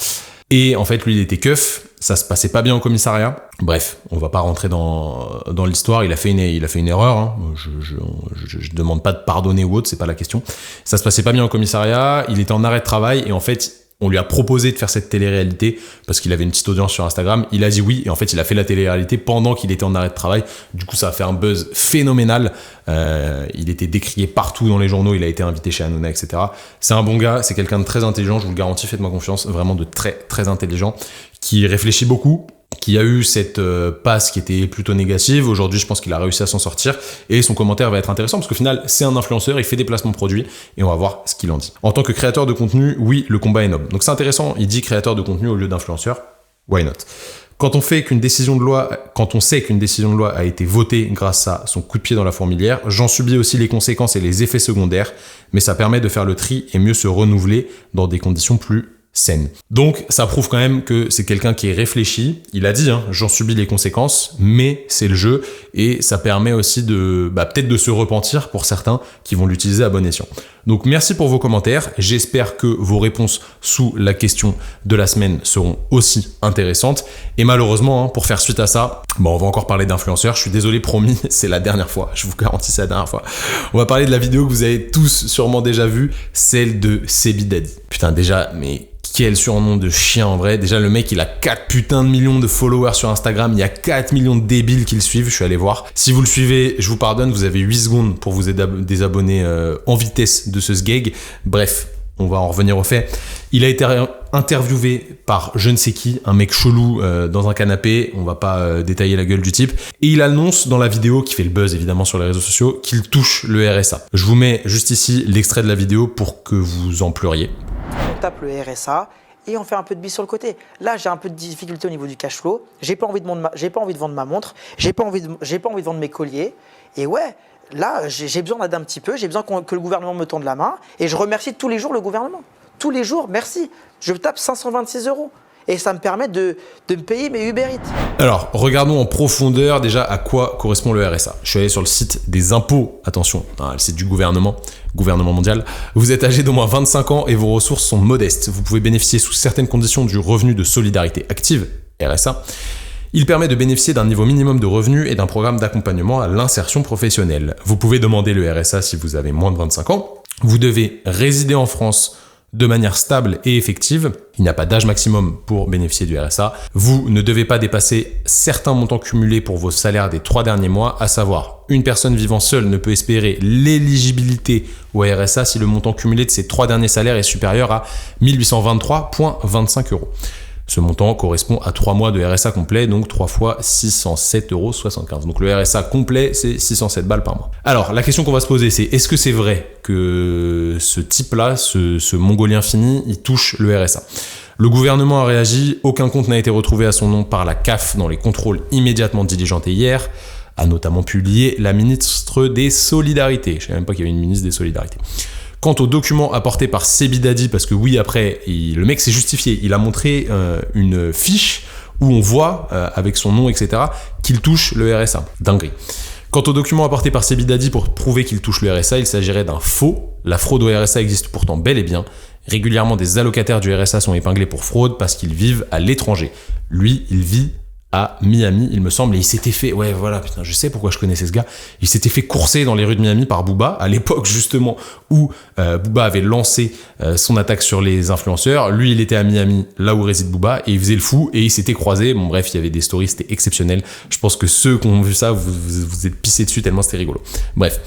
Et en fait, lui, il était keuf. Ça se passait pas bien au commissariat. Bref, on va pas rentrer dans l'histoire. Il a fait une erreur. Hein. Je demande pas de pardonner ou autre, c'est pas la question. Ça se passait pas bien au commissariat. Il était en arrêt de travail et en fait, on lui a proposé de faire cette télé-réalité parce qu'il avait une petite audience sur Instagram. Il a dit oui et en fait, il a fait la télé-réalité pendant qu'il était en arrêt de travail. Du coup, ça a fait un buzz phénoménal. Il était décrié partout dans les journaux. Il a été invité chez Hanouna, etc. C'est un bon gars. C'est quelqu'un de très intelligent. Je vous le garantis. Faites-moi confiance. Vraiment de très, très intelligent qui réfléchit beaucoup, qui a eu cette passe qui était plutôt négative. Aujourd'hui, je pense qu'il a réussi à s'en sortir et son commentaire va être intéressant parce qu'au final, c'est un influenceur, il fait des placements produits et on va voir ce qu'il en dit. En tant que créateur de contenu, oui, le combat est noble. Donc c'est intéressant, il dit créateur de contenu au lieu d'influenceur. Why not? Quand on sait qu'une décision de loi a été votée grâce à son coup de pied dans la fourmilière, j'en subis aussi les conséquences et les effets secondaires, mais ça permet de faire le tri et mieux se renouveler dans des conditions plus saine. Donc ça prouve quand même que c'est quelqu'un qui est réfléchi. Il a dit, j'en subis les conséquences, mais c'est le jeu et ça permet aussi de peut-être de se repentir pour certains qui vont l'utiliser à bon escient. Donc merci pour vos commentaires. J'espère que vos réponses sous la question de la semaine seront aussi intéressantes. Et malheureusement, pour faire suite à ça, on va encore parler d'influenceurs. Je suis désolé, promis, c'est la dernière fois. Je vous garantis, c'est la dernière fois. On va parler de la vidéo que vous avez tous sûrement déjà vue, celle de Sebi Daddy. Putain, déjà, mais quel surnom de chien en vrai. Déjà, le mec, il a 4 putains de millions de followers sur Instagram. Il y a 4 millions de débiles qui le suivent. Je suis allé voir. Si vous le suivez, je vous pardonne. Vous avez 8 secondes pour vous désabonner en vitesse de ce sgeg. Bref, on va en revenir au fait. Il a été interviewé par je ne sais qui, un mec chelou dans un canapé. On va pas détailler la gueule du type. Et il annonce dans la vidéo, qui fait le buzz évidemment sur les réseaux sociaux, qu'il touche le RSA. Je vous mets juste ici l'extrait de la vidéo pour que vous en pleuriez. On tape le RSA et on fait un peu de bise sur le côté. Là, j'ai un peu de difficulté au niveau du cash flow. J'ai pas envie de vendre ma montre. J'ai pas envie de vendre mes colliers. Et ouais, là, j'ai besoin d'aider un petit peu. J'ai besoin que le gouvernement me tende la main. Et je remercie tous les jours le gouvernement. Tous les jours, merci. Je tape 526 €. Et ça me permet de me payer mes Uber Eats. Alors, regardons en profondeur déjà à quoi correspond le RSA. Je suis allé sur le site des impôts, attention, le site du gouvernement mondial. Vous êtes âgé d'au moins 25 ans et vos ressources sont modestes. Vous pouvez bénéficier sous certaines conditions du revenu de solidarité active, RSA. Il permet de bénéficier d'un niveau minimum de revenus et d'un programme d'accompagnement à l'insertion professionnelle. Vous pouvez demander le RSA si vous avez moins de 25 ans. Vous devez résider en France de manière stable et effective. Il n'y a pas d'âge maximum pour bénéficier du RSA. Vous ne devez pas dépasser certains montants cumulés pour vos salaires des 3 derniers mois, à savoir, une personne vivant seule ne peut espérer l'éligibilité au RSA si le montant cumulé de ses 3 derniers salaires est supérieur à 1823,25 €. Ce montant correspond à 3 mois de RSA complet, donc 3 fois 607,75 €. Donc le RSA complet, c'est 607 balles par mois. Alors, la question qu'on va se poser, c'est est-ce que c'est vrai que ce type-là, ce Mongolien fini, il touche le RSA ? Le gouvernement a réagi, aucun compte n'a été retrouvé à son nom par la CAF dans les contrôles immédiatement diligentés hier, a notamment publié la ministre des Solidarités. Je ne savais même pas qu'il y avait une ministre des Solidarités. Quant aux documents apportés par Sebi Daddy, parce que oui, après, le mec s'est justifié. Il a montré une fiche où on voit, avec son nom, etc., qu'il touche le RSA. Dinguerie. Quant aux documents apportés par Sebi Daddy pour prouver qu'il touche le RSA, il s'agirait d'un faux. La fraude au RSA existe pourtant bel et bien. Régulièrement, des allocataires du RSA sont épinglés pour fraude parce qu'ils vivent à l'étranger. Lui, il vit à Miami, il me semble, et il s'était fait, ouais voilà, putain, je sais pourquoi je connaissais ce gars, il s'était fait courser dans les rues de Miami par Booba, à l'époque justement où Booba avait lancé son attaque sur les influenceurs. Lui, il était à Miami, là où réside Booba, et il faisait le fou, et il s'était croisé. Bon bref, il y avait des stories, c'était exceptionnel. Je pense que ceux qui ont vu ça, vous êtes pissés dessus tellement c'était rigolo. Bref.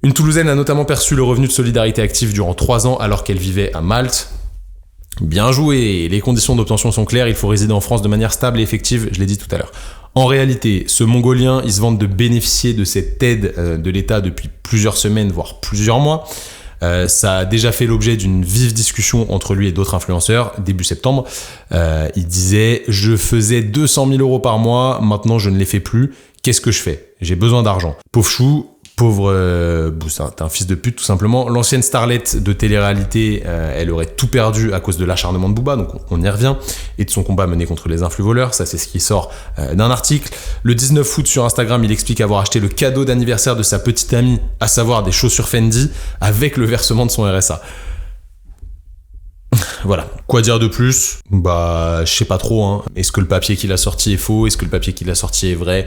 Une Toulousaine a notamment perçu le revenu de solidarité active durant 3 ans alors qu'elle vivait à Malte. Bien joué, les conditions d'obtention sont claires, il faut résider en France de manière stable et effective, je l'ai dit tout à l'heure. En réalité, ce Mongolien, il se vante de bénéficier de cette aide de l'État depuis plusieurs semaines, voire plusieurs mois. Ça a déjà fait l'objet d'une vive discussion entre lui et d'autres influenceurs, début septembre. Il disait « Je faisais 200 000 € par mois, maintenant je ne les fais plus, qu'est-ce que je fais ? J'ai besoin d'argent. » Pauvre chou. Pauvre c'est un fils de pute tout simplement. L'ancienne starlette de télé-réalité, elle aurait tout perdu à cause de l'acharnement de Booba, donc on y revient, et de son combat mené contre les influx voleurs. Ça, c'est ce qui sort d'un article. Le 19 août sur Instagram, il explique avoir acheté le cadeau d'anniversaire de sa petite amie, à savoir des chaussures Fendi, avec le versement de son RSA. Voilà. Quoi dire de plus? Bah, je sais pas trop, hein. Est-ce que le papier qu'il a sorti est faux? Est-ce que le papier qu'il a sorti est vrai?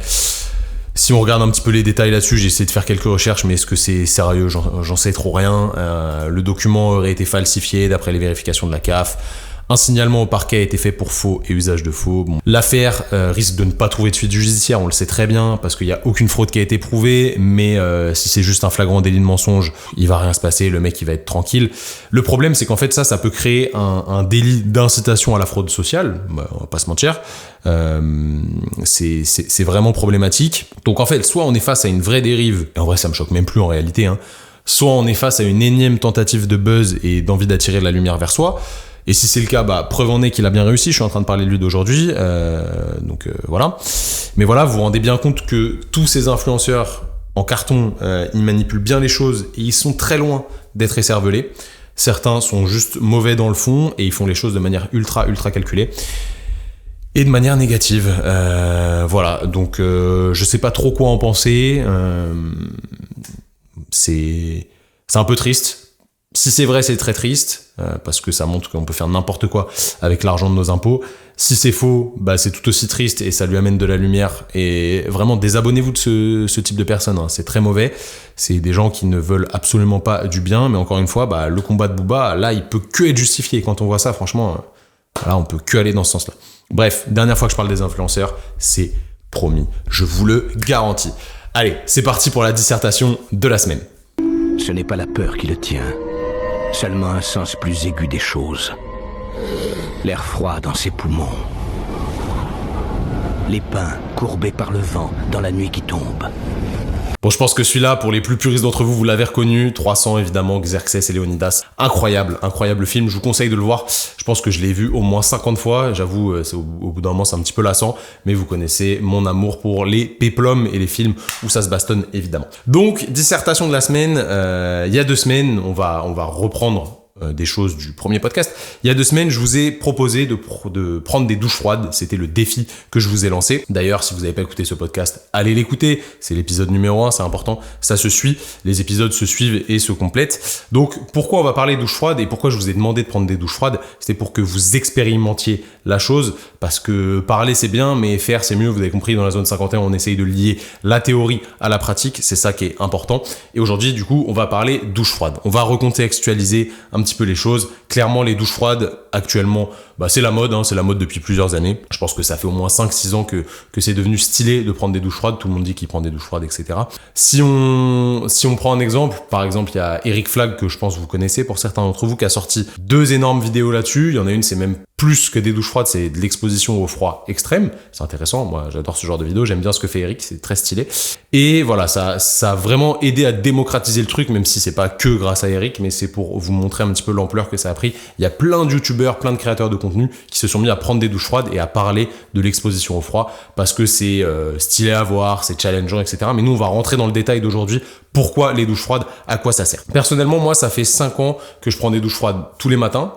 Si on regarde un petit peu les détails là-dessus, j'ai essayé de faire quelques recherches, mais est-ce que c'est sérieux? J'en sais trop rien. Le document aurait été falsifié d'après les vérifications de la CAF. Un signalement au parquet a été fait pour faux et usage de faux. Bon. L'affaire risque de ne pas trouver de suite judiciaire, on le sait très bien, parce qu'il n'y a aucune fraude qui a été prouvée, mais si c'est juste un flagrant délit de mensonge, il va rien se passer, le mec il va être tranquille. Le problème c'est qu'en fait ça peut créer un délit d'incitation à la fraude sociale, on va pas se mentir. C'est vraiment problématique. Donc en fait, soit on est face à une vraie dérive, et en vrai ça me choque même plus en réalité, hein. Soit on est face à une énième tentative de buzz et d'envie d'attirer de la lumière vers soi. Et si c'est le cas, bah, preuve en est qu'il a bien réussi. Je suis en train de parler de lui d'aujourd'hui. Voilà. Mais voilà, vous vous rendez bien compte que tous ces influenceurs en carton, ils manipulent bien les choses et ils sont très loin d'être écervelés. Certains sont juste mauvais dans le fond et ils font les choses de manière ultra calculée. Et de manière négative. Voilà. Donc, je sais pas trop quoi en penser. C'est un peu triste. Si c'est vrai, c'est très triste, parce que ça montre qu'on peut faire n'importe quoi avec l'argent de nos impôts. Si c'est faux, bah c'est tout aussi triste et ça lui amène de la lumière. Et vraiment, désabonnez-vous de ce type de personnes, hein. C'est très mauvais. C'est des gens qui ne veulent absolument pas du bien. Mais encore une fois, bah, le combat de Booba, là, il peut que être justifié. Quand on voit ça, franchement, là, on peut que aller dans ce sens-là. Bref, dernière fois que je parle des influenceurs, c'est promis. Je vous le garantis. Allez, c'est parti pour la dissertation de la semaine. Ce n'est pas la peur qui le tient. Seulement un sens plus aigu des choses. L'air froid dans ses poumons. Les pins courbés par le vent dans la nuit qui tombe. Bon, je pense que celui-là, pour les plus puristes d'entre vous, vous l'avez reconnu. 300, évidemment, Xerxes et Léonidas. Incroyable film. Je vous conseille de le voir. Je pense que je l'ai vu au moins 50 fois. J'avoue, au bout d'un moment, c'est un petit peu lassant. Mais vous connaissez mon amour pour les péplums et les films où ça se bastonne, évidemment. Donc, dissertation de la semaine. Il y a 2 semaines, on va reprendre des choses du premier podcast. Il y a 2 semaines, je vous ai proposé de prendre des douches froides. C'était le défi que je vous ai lancé. D'ailleurs, si vous n'avez pas écouté ce podcast, allez l'écouter. C'est l'épisode numéro 1, c'est important. Ça se suit. Les épisodes se suivent et se complètent. Donc, pourquoi on va parler douches froides et pourquoi je vous ai demandé de prendre des douches froides? C'était pour que vous expérimentiez la chose. Parce que parler, c'est bien, mais faire, c'est mieux. Vous avez compris, dans la zone 51, on essaye de lier la théorie à la pratique. C'est ça qui est important. Et aujourd'hui, du coup, on va parler douches froides. On va recontextualiser un petit peu les choses. Clairement, les douches froides, actuellement, bah, c'est la mode, hein, c'est la mode depuis plusieurs années. Je pense que ça fait au moins 5-6 ans que c'est devenu stylé de prendre des douches froides. Tout le monde dit qu'il prend des douches froides, etc. Si on prend un exemple, par exemple, il y a Eric Flag, que je pense vous connaissez pour certains d'entre vous, qui a sorti 2 énormes vidéos là-dessus. Il y en a une, c'est même plus que des douches froides, c'est de l'exposition au froid extrême. C'est intéressant, moi j'adore ce genre de vidéo, j'aime bien ce que fait Eric, c'est très stylé. Et voilà, ça a vraiment aidé à démocratiser le truc, même si c'est pas que grâce à Eric, mais c'est pour vous montrer un petit peu l'ampleur que ça a pris. Il y a plein de youtubeurs, plein de créateurs de contenu qui se sont mis à prendre des douches froides et à parler de l'exposition au froid, parce que c'est stylé à voir, c'est challengeant, etc. Mais nous, on va rentrer dans le détail d'aujourd'hui. Pourquoi les douches froides? À quoi ça sert? Personnellement, moi, ça fait 5 ans que je prends des douches froides tous les matins.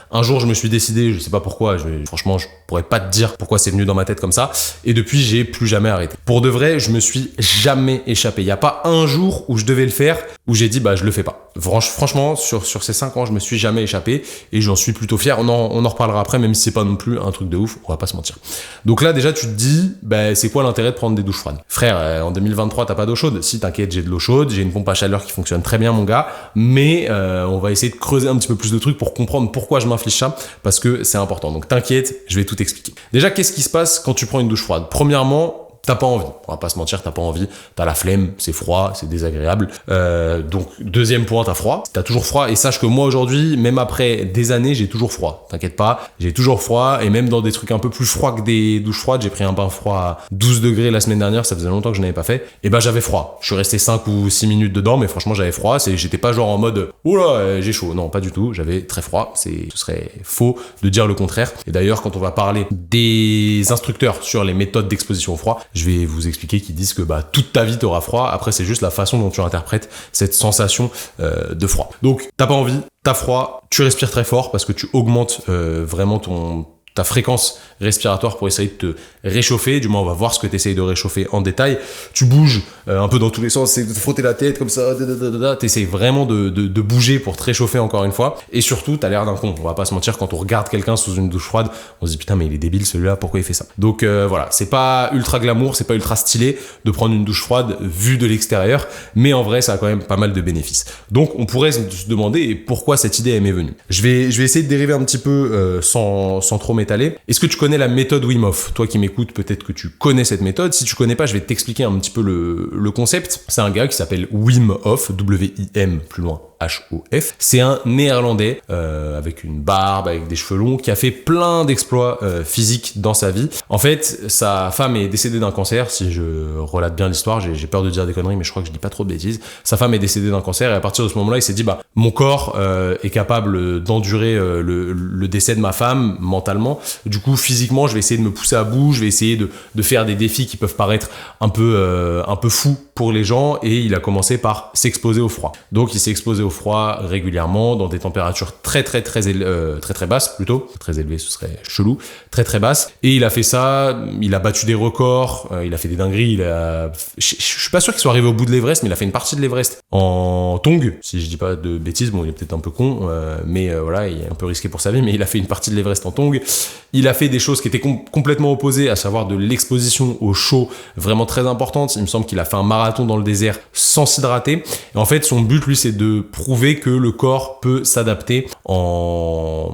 Un jour, je me suis décidé, je sais pas pourquoi, franchement, je pourrais pas te dire pourquoi c'est venu dans ma tête comme ça. Et depuis, j'ai plus jamais arrêté. Pour de vrai, je me suis jamais échappé. Il y a pas un jour où je devais le faire, où j'ai dit, bah, je le fais pas. Franchement, sur ces 5 ans, je me suis jamais échappé et j'en suis plutôt fier. On en reparlera après, même si c'est pas non plus un truc de ouf, on va pas se mentir. Donc là, déjà, tu te dis, bah, c'est quoi l'intérêt de prendre des douches froides? Frère, en 2023, t'as pas d'eau chaude? Si, t'inquiète, j'ai de l'eau chaude, j'ai une pompe à chaleur qui fonctionne très bien, mon gars, mais on va essayer de creuser un petit peu plus de trucs pour comprendre pourquoi je m'inflige ça, parce que c'est important. Donc t'inquiète, je vais tout expliquer. Déjà, qu'est-ce qui se passe quand tu prends une douche froide? Premièrement, t'as pas envie. On va pas se mentir, t'as pas envie. T'as la flemme, c'est froid, c'est désagréable. Donc, deuxième point, t'as froid. T'as toujours froid. Et sache que moi, aujourd'hui, même après des années, j'ai toujours froid. T'inquiète pas, j'ai toujours froid. Et même dans des trucs un peu plus froids que des douches froides, j'ai pris un bain froid à 12 degrés la semaine dernière. Ça faisait longtemps que je n'avais pas fait. Et ben, j'avais froid. Je suis resté 5 ou 6 minutes dedans, mais franchement, j'avais froid. J'étais pas genre en mode, oula, j'ai chaud. Non, pas du tout. J'avais très froid. Ce serait faux de dire le contraire. Et d'ailleurs, quand on va parler des instructeurs sur les méthodes d'exposition au froid, je vais vous expliquer qui disent que bah, toute ta vie t'auras froid. Après, c'est juste la façon dont tu interprètes cette sensation de froid. Donc, t'as pas envie, t'as froid, tu respires très fort parce que tu augmentes vraiment ta fréquence respiratoire pour essayer de te réchauffer. Du moins, on va voir ce que tu essayes de réchauffer en détail. Tu bouges un peu dans tous les sens, c'est de frotter la tête comme ça, tu essayes vraiment de bouger pour te réchauffer encore une fois. Et surtout, tu as l'air d'un con. On va pas se mentir, quand on regarde quelqu'un sous une douche froide, on se dit putain, mais il est débile celui-là, pourquoi il fait ça? Donc voilà, c'est pas ultra glamour, c'est pas ultra stylé de prendre une douche froide vue de l'extérieur, mais en vrai, ça a quand même pas mal de bénéfices. Donc on pourrait se demander pourquoi cette idée m'est venue. Je vais essayer de dériver un petit peu sans trop m'étaler. Est-ce que tu connais la méthode Wim Hof? Toi qui m'écoutes, peut-être que tu connais cette méthode. Si tu connais pas, je vais t'expliquer un petit peu le concept. C'est un gars qui s'appelle Wim Hof, W-I-M plus loin, H-O-F. C'est un néerlandais avec une barbe, avec des cheveux longs, qui a fait plein d'exploits physiques dans sa vie. En fait, sa femme est décédée d'un cancer. Si je relate bien l'histoire, j'ai peur de dire des conneries, mais je crois que je dis pas trop de bêtises. Sa femme est décédée d'un cancer et à partir de ce moment-là, il s'est dit mon corps est capable d'endurer le décès de ma femme mentalement. Du coup, physiquement, je vais essayer de me pousser à bout. Je vais essayer de faire des défis qui peuvent paraître un peu fous pour les gens, et il a commencé par s'exposer au froid. Donc il s'est exposé au froid régulièrement dans des températures très basses plutôt. Très élevées, ce serait chelou. Très basses. Et il a fait ça, il a battu des records, il a fait des dingueries, je suis pas sûr qu'il soit arrivé au bout de l'Everest, mais il a fait une partie de l'Everest en tongs, si je dis pas de bêtises. Bon, il est peut-être un peu con, mais voilà, il est un peu risqué pour sa vie, mais il a fait une partie de l'Everest en tongs. Il a fait des choses qui étaient complètement opposées, à savoir de l'exposition au chaud, vraiment très importante. Il me semble qu'il a fait un marathon dans le désert sans s'hydrater. Et en fait, son but, lui, c'est de prouver que le corps peut s'adapter en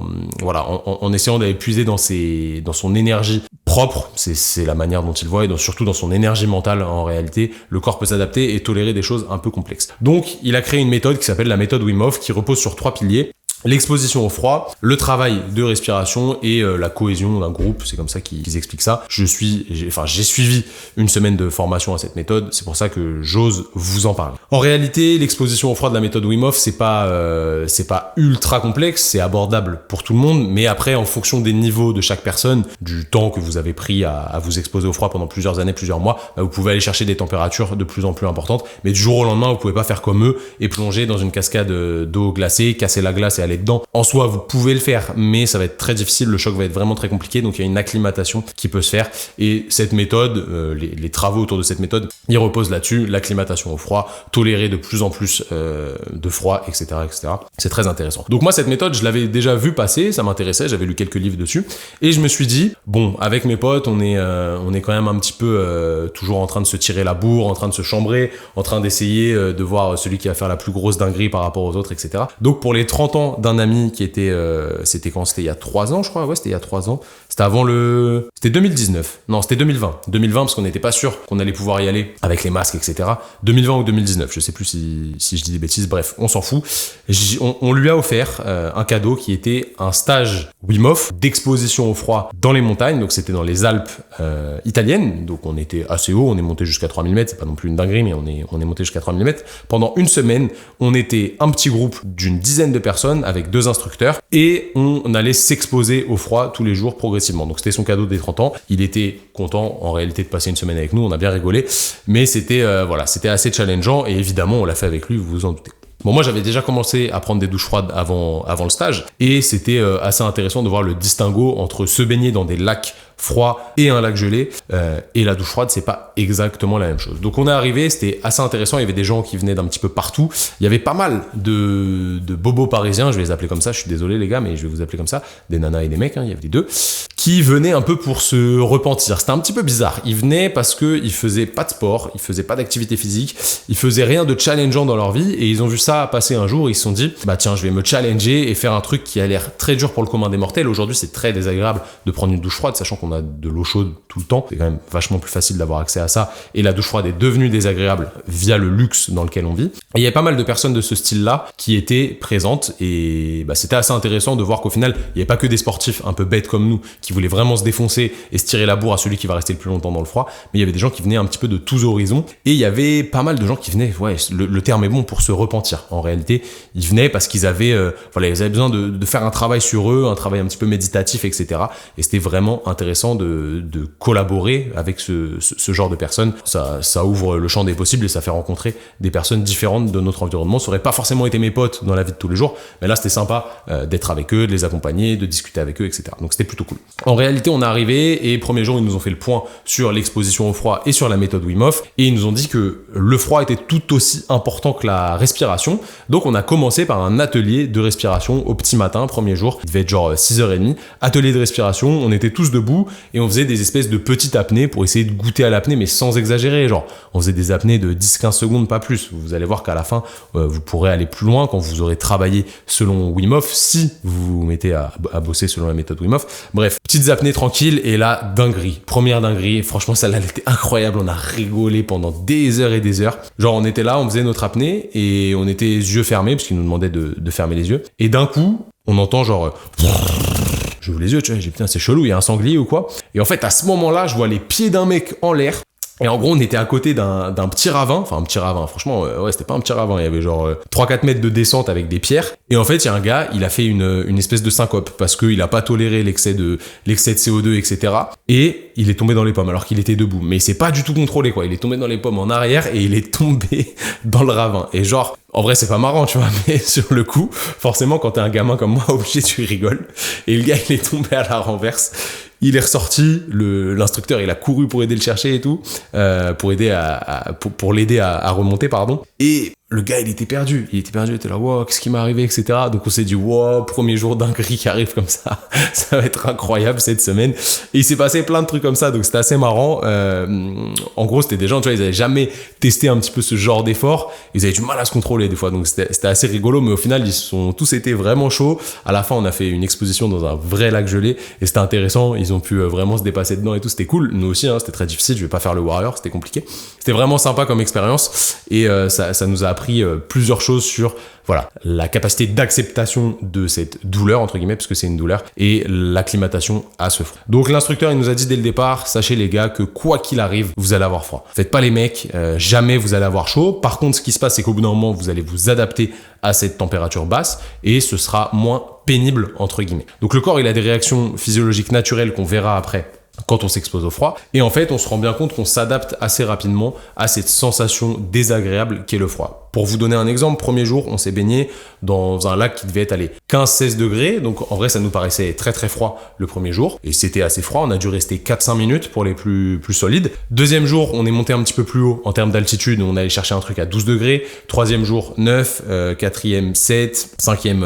essayant d'aller puiser dans son énergie propre. C'est la manière dont il voit, et surtout dans son énergie mentale. En réalité, le corps peut s'adapter et tolérer des choses un peu complexes. Donc, il a créé une méthode qui s'appelle la méthode Wim Hof, qui repose sur 3 piliers. L'exposition au froid, le travail de respiration et la cohésion d'un groupe. C'est comme ça qu'ils expliquent ça. J'ai suivi une semaine de formation à cette méthode. C'est pour ça que j'ose vous en parler. En réalité, l'exposition au froid de la méthode Wim Hof, c'est pas ultra complexe. C'est abordable pour tout le monde. Mais après, en fonction des niveaux de chaque personne, du temps que vous avez pris à vous exposer au froid pendant plusieurs années, plusieurs mois, vous pouvez aller chercher des températures de plus en plus importantes. Mais du jour au lendemain, vous pouvez pas faire comme eux et plonger dans une cascade d'eau glacée, casser la glace et aller dedans. En soi, vous pouvez le faire, mais ça va être très difficile, le choc va être vraiment très compliqué, donc il y a une acclimatation qui peut se faire. Et cette méthode, les travaux autour de cette méthode, ils reposent là-dessus, l'acclimatation au froid, tolérer de plus en plus de froid, etc., etc. C'est très intéressant. Donc moi, cette méthode, je l'avais déjà vue passer, ça m'intéressait, j'avais lu quelques livres dessus, et je me suis dit, bon, avec mes potes, on est quand même un petit peu toujours en train de se tirer la bourre, en train de se chambrer, en train d'essayer de voir celui qui va faire la plus grosse dinguerie par rapport aux autres, etc. Donc pour les 30 ans d'un ami qui était, c'était il y a 3 ans, je crois, ouais, c'était il y a 3 ans. C'était 2019. Non, c'était 2020. 2020 parce qu'on n'était pas sûr qu'on allait pouvoir y aller avec les masques, etc. 2020 ou 2019, je sais plus si je dis des bêtises, bref, on s'en fout. On lui a offert un cadeau qui était un stage Wim Hof d'exposition au froid dans les montagnes, donc c'était dans les Alpes italiennes, donc on était assez haut, on est monté jusqu'à 3000 mètres, c'est pas non plus une dinguerie, mais on est monté jusqu'à 3000 mètres. Pendant une semaine, on était un petit groupe d'une dizaine de personnes avec 2 instructeurs, et on allait s'exposer au froid tous les jours progressivement. Donc c'était son cadeau des 30 ans. Il était content en réalité de passer une semaine avec nous, on a bien rigolé, mais c'était assez challengeant, et évidemment on l'a fait avec lui, vous vous en doutez. Bon, moi j'avais déjà commencé à prendre des douches froides avant le stage, et c'était assez intéressant de voir le distinguo entre se baigner dans des lacs froid et un lac gelé, et la douche froide, c'est pas exactement la même chose. Donc on est arrivé, c'était assez intéressant, il y avait des gens qui venaient d'un petit peu partout, il y avait pas mal de bobos parisiens, je vais les appeler comme ça, je suis désolé les gars, mais je vais vous appeler comme ça, des nanas et des mecs, il y avait les deux, qui venaient un peu pour se repentir. C'était un petit peu bizarre, ils venaient parce qu'ils faisaient pas de sport, ils faisaient pas d'activité physique, ils faisaient rien de challengeant dans leur vie, et ils ont vu ça passer un jour, ils se sont dit, bah tiens, je vais me challenger et faire un truc qui a l'air très dur pour le commun des mortels. Aujourd'hui, c'est très désagréable de prendre une douche froide, sachant qu'on a de l'eau chaude tout le temps, c'est quand même vachement plus facile d'avoir accès à ça, et la douche froide est devenue désagréable via le luxe dans lequel on vit. Et il y avait pas mal de personnes de ce style-là qui étaient présentes, et bah, c'était assez intéressant de voir qu'au final, il n'y avait pas que des sportifs un peu bêtes comme nous, qui voulaient vraiment se défoncer et se tirer la bourre à celui qui va rester le plus longtemps dans le froid, mais il y avait des gens qui venaient un petit peu de tous horizons, et il y avait pas mal de gens qui venaient, ouais, le terme est bon, pour se repentir. En réalité, ils venaient parce qu'ils avaient, ils avaient besoin de faire un travail sur eux, un travail un petit peu méditatif, etc. Et c'était vraiment intéressant de collaborer avec ce genre de personnes. Ça ouvre le champ des possibles et ça fait rencontrer des personnes différentes de notre environnement. Ça aurait pas forcément été mes potes dans la vie de tous les jours, mais là c'était sympa d'être avec eux, de les accompagner, de discuter avec eux, etc. Donc c'était plutôt cool. En réalité, on est arrivé et premier jour, ils nous ont fait le point sur l'exposition au froid et sur la méthode Wim Hof et ils nous ont dit que le froid était tout aussi important que la respiration. Donc, on a commencé par un atelier de respiration au petit matin, premier jour. Il devait être genre 6h30. Atelier de respiration, on était tous debout et on faisait des espèces de petites apnées pour essayer de goûter à l'apnée, mais sans exagérer. Genre, on faisait des apnées de 10-15 secondes, pas plus. Vous allez voir qu'à la fin, vous pourrez aller plus loin quand vous aurez travaillé selon Wim Hof, si vous vous mettez à bosser selon la méthode Wim Hof. Bref, petites apnées tranquilles et là, dinguerie. Première dinguerie. Franchement, celle-là, elle était incroyable. On a rigolé pendant des heures et des heures. Genre, on était là, on faisait notre apnée et on était yeux fermés parce qu'ils nous demandaient de fermer les yeux. Et d'un coup, on entend genre... J'ouvre les yeux, tu vois, j'ai dit putain, c'est chelou, il y a un sanglier ou quoi? Et en fait, à ce moment-là, je vois les pieds d'un mec en l'air. Et en gros, on était à côté d'un petit ravin, enfin un petit ravin, franchement, ouais, c'était pas un petit ravin, il y avait genre 3-4 mètres de descente avec des pierres. Et en fait, il y a un gars, il a fait une espèce de syncope parce qu'il a pas toléré l'excès de CO2, etc. Et il est tombé dans les pommes alors qu'il était debout. Mais il s'est pas du tout contrôlé, quoi. Il est tombé dans les pommes en arrière et il est tombé dans le ravin. Et genre, en vrai, c'est pas marrant, tu vois, mais sur le coup, forcément, quand t'es un gamin comme moi, obligé, tu rigoles. Et le gars, il est tombé à la renverse. Il est ressorti, l'instructeur, il a couru pour aider le chercher et tout, pour l'aider à remonter, pardon. Et le gars, il était perdu. Il était là, wow, qu'est-ce qui m'est arrivé, etc. Donc on s'est dit, wow, premier jour dinguerie qui arrive comme ça. Ça va être incroyable cette semaine. Et il s'est passé plein de trucs comme ça, donc c'était assez marrant. En gros, c'était des gens, tu vois, ils avaient jamais testé un petit peu ce genre d'effort. Ils avaient du mal à se contrôler des fois, donc c'était assez rigolo. Mais au final, ils ont tous été vraiment chauds. À la fin, on a fait une exposition dans un vrai lac gelé et c'était intéressant. Ils ont pu vraiment se dépasser dedans et tout. C'était cool. Nous aussi, hein, c'était très difficile. Je vais pas faire le warrior, c'était compliqué. C'était vraiment sympa comme expérience et ça nous a appris plusieurs choses sur voilà la capacité d'acceptation de cette douleur entre guillemets parce que c'est une douleur et l'acclimatation à ce froid. Donc l'instructeur il nous a dit dès le départ, sachez les gars que quoi qu'il arrive vous allez avoir froid. Faites pas les mecs, jamais vous allez avoir chaud. Par contre ce qui se passe c'est qu'au bout d'un moment vous allez vous adapter à cette température basse et ce sera moins pénible entre guillemets. Donc le corps il a des réactions physiologiques naturelles qu'on verra après quand on s'expose au froid. Et en fait, on se rend bien compte qu'on s'adapte assez rapidement à cette sensation désagréable qu'est le froid. Pour vous donner un exemple, premier jour, on s'est baigné dans un lac qui devait être 15-16 degrés. Donc en vrai, ça nous paraissait très très froid le premier jour. Et c'était assez froid, on a dû rester 4-5 minutes pour les plus solides. Deuxième jour, on est monté un petit peu plus haut en termes d'altitude. On allait chercher un truc à 12 degrés. Troisième jour, 9. Quatrième, 7. Cinquième,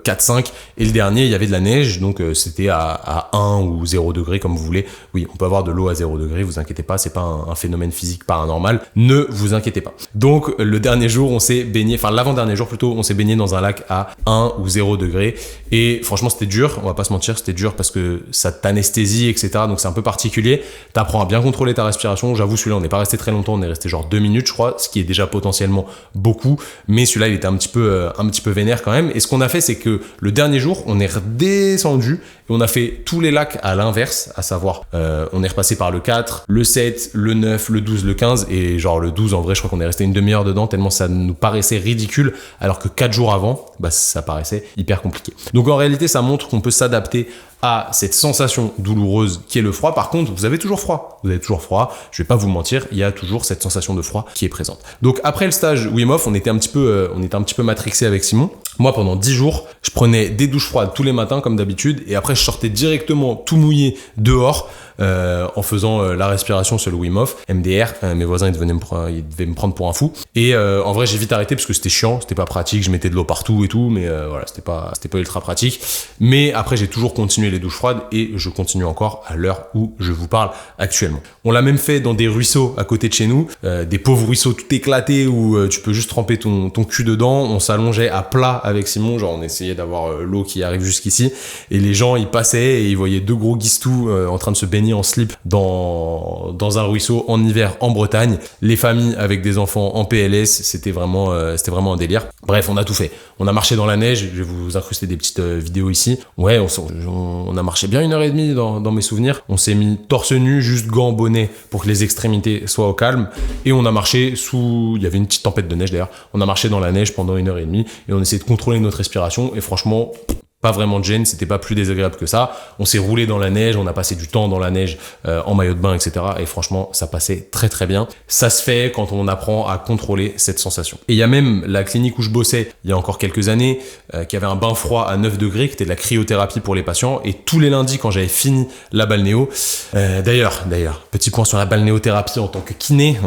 4-5. Et le dernier, il y avait de la neige. Donc c'était à 1 ou 0 degré comme vous voulez. Oui, on peut avoir de l'eau à 0 degré, vous inquiétez pas, c'est pas un phénomène physique paranormal. Ne vous inquiétez pas. Donc le dernier jour, on s'est baigné, enfin l'avant-dernier jour plutôt, on s'est baigné dans un lac à 1 ou 0 degré. Et franchement, c'était dur, on va pas se mentir, c'était dur parce que ça t'anesthésie, etc. Donc c'est un peu particulier. T'apprends à bien contrôler ta respiration. J'avoue, celui-là, on n'est pas resté très longtemps, on est resté genre 2 minutes, je crois, ce qui est déjà potentiellement beaucoup. Mais celui-là, il était un petit peu vénère quand même. Et ce qu'on a fait, c'est que le dernier jour, on est redescendu et on a fait tous les lacs à l'inverse, à savoir, on est repassé par le 4, le 7, le 9, le 12, le 15. Et genre le 12, en vrai, je crois qu'on est resté une demi-heure dedans tellement ça nous paraissait ridicule, alors que 4 jours avant, bah, ça paraissait hyper compliqué. Donc en réalité, ça montre qu'on peut s'adapter à cette sensation douloureuse qui est le froid. Par contre, vous avez toujours froid. Vous avez toujours froid. Je vais pas vous mentir, il y a toujours cette sensation de froid qui est présente. Donc après le stage Wim Hof, on était un petit peu matrixé avec Simon. Moi, pendant 10 jours, je prenais des douches froides tous les matins comme d'habitude et après je sortais directement tout mouillé dehors en faisant la respiration sur le Wim Hof, MDR. Mes voisins ils devaient me prendre pour un fou. Et en vrai, j'ai vite arrêté parce que c'était chiant, c'était pas pratique, je mettais de l'eau partout et tout, mais voilà, c'était pas ultra pratique. Mais après, j'ai toujours continué les douches froides et je continue encore à l'heure où je vous parle actuellement. On l'a même fait dans des ruisseaux à côté de chez nous, des pauvres ruisseaux tout éclatés où tu peux juste tremper ton cul dedans. On s'allongeait à plat avec Simon, genre on essayait d'avoir l'eau qui arrive jusqu'ici et les gens ils passaient et ils voyaient deux gros guistous en train de se baigner en slip dans un ruisseau en hiver en Bretagne, les familles avec des enfants en PLS, c'était vraiment un délire. Bref, on a tout fait. On a marché dans la neige, je vais vous incruster des petites vidéos ici. Ouais, on a marché bien 1h30 dans mes souvenirs. On s'est mis torse nu, juste gants, bonnet pour que les extrémités soient au calme et on a marché il y avait une petite tempête de neige d'ailleurs. On a marché dans la neige pendant 1h30 et on essayait de contrôler notre respiration et franchement, Pas vraiment de gêne, c'était pas plus désagréable que ça. On s'est roulé dans la neige, on a passé du temps dans la neige en maillot de bain, etc. Et franchement, ça passait très très bien. Ça se fait quand on apprend à contrôler cette sensation. Et il y a même la clinique où je bossais il y a encore quelques années, qui avait un bain froid à 9 degrés, qui était de la cryothérapie pour les patients. Et tous les lundis, quand j'avais fini la balnéo, d'ailleurs, petit point sur la balnéothérapie en tant que kiné,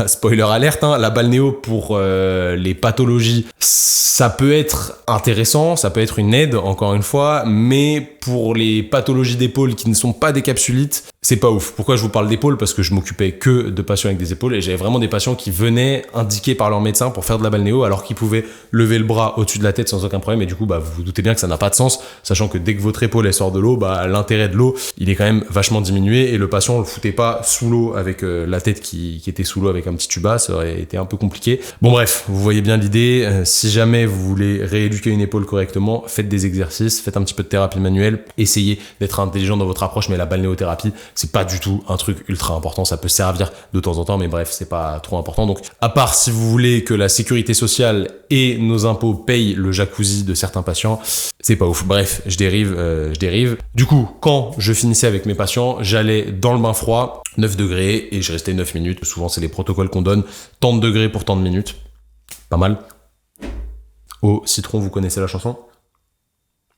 spoiler alerte, hein, la balnéo pour les pathologies, ça peut être intéressant, ça peut être une aide, encore une fois, mais pour les pathologies d'épaule qui ne sont pas des capsulites, c'est pas ouf. Pourquoi je vous parle d'épaule? Parce que je m'occupais que de patients avec des épaules et j'avais vraiment des patients qui venaient indiqués par leur médecin pour faire de la balnéo alors qu'ils pouvaient lever le bras au-dessus de la tête sans aucun problème. Et du coup, vous vous doutez bien que ça n'a pas de sens, sachant que dès que votre épaule elle sort de l'eau, l'intérêt de l'eau, il est quand même vachement diminué et le patient le foutait pas sous l'eau avec la tête qui était sous l'eau avec un petit tuba, ça aurait été un peu compliqué. Bon bref, vous voyez bien l'idée. Si jamais vous voulez rééduquer une épaule correctement, faites des exercices, faites un petit peu de thérapie manuelle, essayez d'être intelligent dans votre approche, mais la balnéothérapie, c'est pas du tout un truc ultra important, ça peut servir de temps en temps, mais bref, c'est pas trop important. Donc, à part si vous voulez que la sécurité sociale et nos impôts payent le jacuzzi de certains patients, c'est pas ouf. Bref, je dérive. Du coup, quand je finissais avec mes patients, j'allais dans le bain froid, 9 degrés, et je restais 9 minutes. Souvent, c'est les protocoles qu'on donne, tant de degrés pour tant de minutes. Pas mal. Au citron, vous connaissez la chanson ?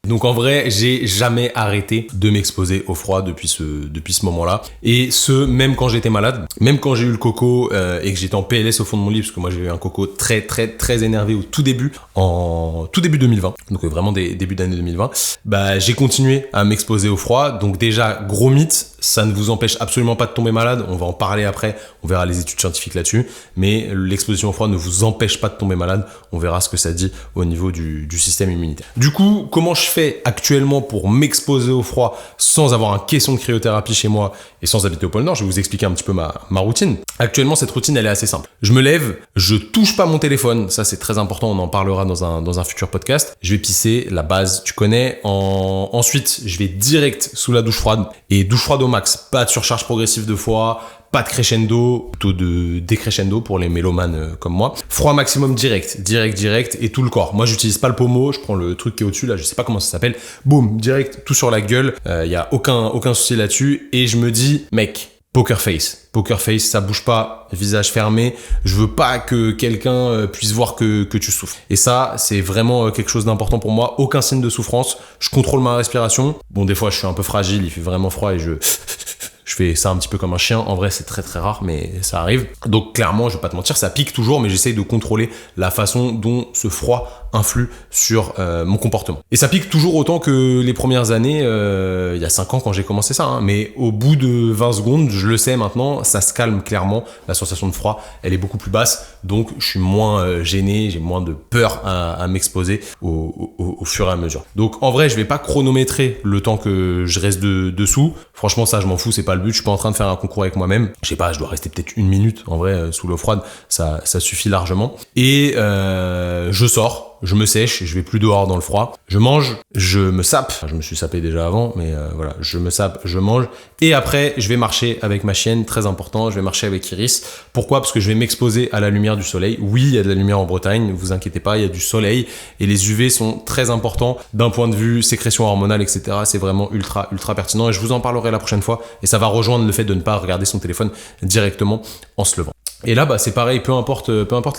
Donc en vrai, j'ai jamais arrêté de m'exposer au froid depuis ce moment-là. Et même quand j'étais malade, même quand j'ai eu le coco et que j'étais en PLS au fond de mon lit, parce que moi j'ai eu un coco très très très énervé au tout début 2020, donc vraiment début d'année 2020, j'ai continué à m'exposer au froid. Donc déjà, gros mythe, ça ne vous empêche absolument pas de tomber malade. On va en parler après, on verra les études scientifiques là-dessus. Mais l'exposition au froid ne vous empêche pas de tomber malade. On verra ce que ça dit au niveau du système immunitaire. Du coup, comment je fais actuellement pour m'exposer au froid sans avoir un caisson de cryothérapie chez moi et sans habiter au pôle Nord? Je vais vous expliquer un petit peu ma routine. Actuellement, cette routine, elle est assez simple. Je me lève, je touche pas mon téléphone. Ça, c'est très important. On en parlera dans un futur podcast. Je vais pisser, la base, tu connais. Ensuite, je vais direct sous la douche froide et douche froide au max. Pas de surcharge progressive de foie, pas de crescendo, plutôt de décrescendo pour les mélomanes comme moi. Froid maximum direct et tout le corps. Moi, j'utilise pas le pommeau, je prends le truc qui est au-dessus, là, je sais pas comment ça s'appelle. Boum, direct, tout sur la gueule. Y a aucun souci là-dessus. Et je me dis, mec, poker face, ça bouge pas, visage fermé. Je veux pas que quelqu'un puisse voir que tu souffres. Et ça, c'est vraiment quelque chose d'important pour moi. Aucun signe de souffrance. Je contrôle ma respiration. Bon, des fois, je suis un peu fragile, il fait vraiment froid et je fais ça un petit peu comme un chien. En vrai, c'est très très rare, mais ça arrive. Donc clairement, je vais pas te mentir, ça pique toujours, mais j'essaye de contrôler la façon dont ce froid influe sur mon comportement. Et ça pique toujours autant que les premières années, il y a 5 ans quand j'ai commencé ça. Mais au bout de 20 secondes, je le sais maintenant, ça se calme clairement. La sensation de froid, elle est beaucoup plus basse. Donc je suis moins gêné, j'ai moins de peur à m'exposer au fur et à mesure. Donc en vrai, je vais pas chronométrer le temps que je reste dessous. Franchement, ça, je m'en fous, c'est pas le but. Je suis pas en train de faire un concours avec moi-même. Je sais pas, je dois rester peut-être 1 minute. En vrai, sous l'eau froide, ça suffit largement. Et je sors. Je me sèche, je vais plus dehors dans le froid. Je mange, je me sape. Enfin, je me suis sapé déjà avant, mais voilà, je me sape, je mange. Et après, je vais marcher avec ma chienne, très important. Je vais marcher avec Iris. Pourquoi? Parce que je vais m'exposer à la lumière du soleil. Oui, il y a de la lumière en Bretagne, ne vous inquiétez pas, il y a du soleil. Et les UV sont très importants d'un point de vue sécrétion hormonale, etc. C'est vraiment ultra, ultra pertinent. Et je vous en parlerai la prochaine fois. Et ça va rejoindre le fait de ne pas regarder son téléphone directement en se levant. Et là, c'est pareil, peu importe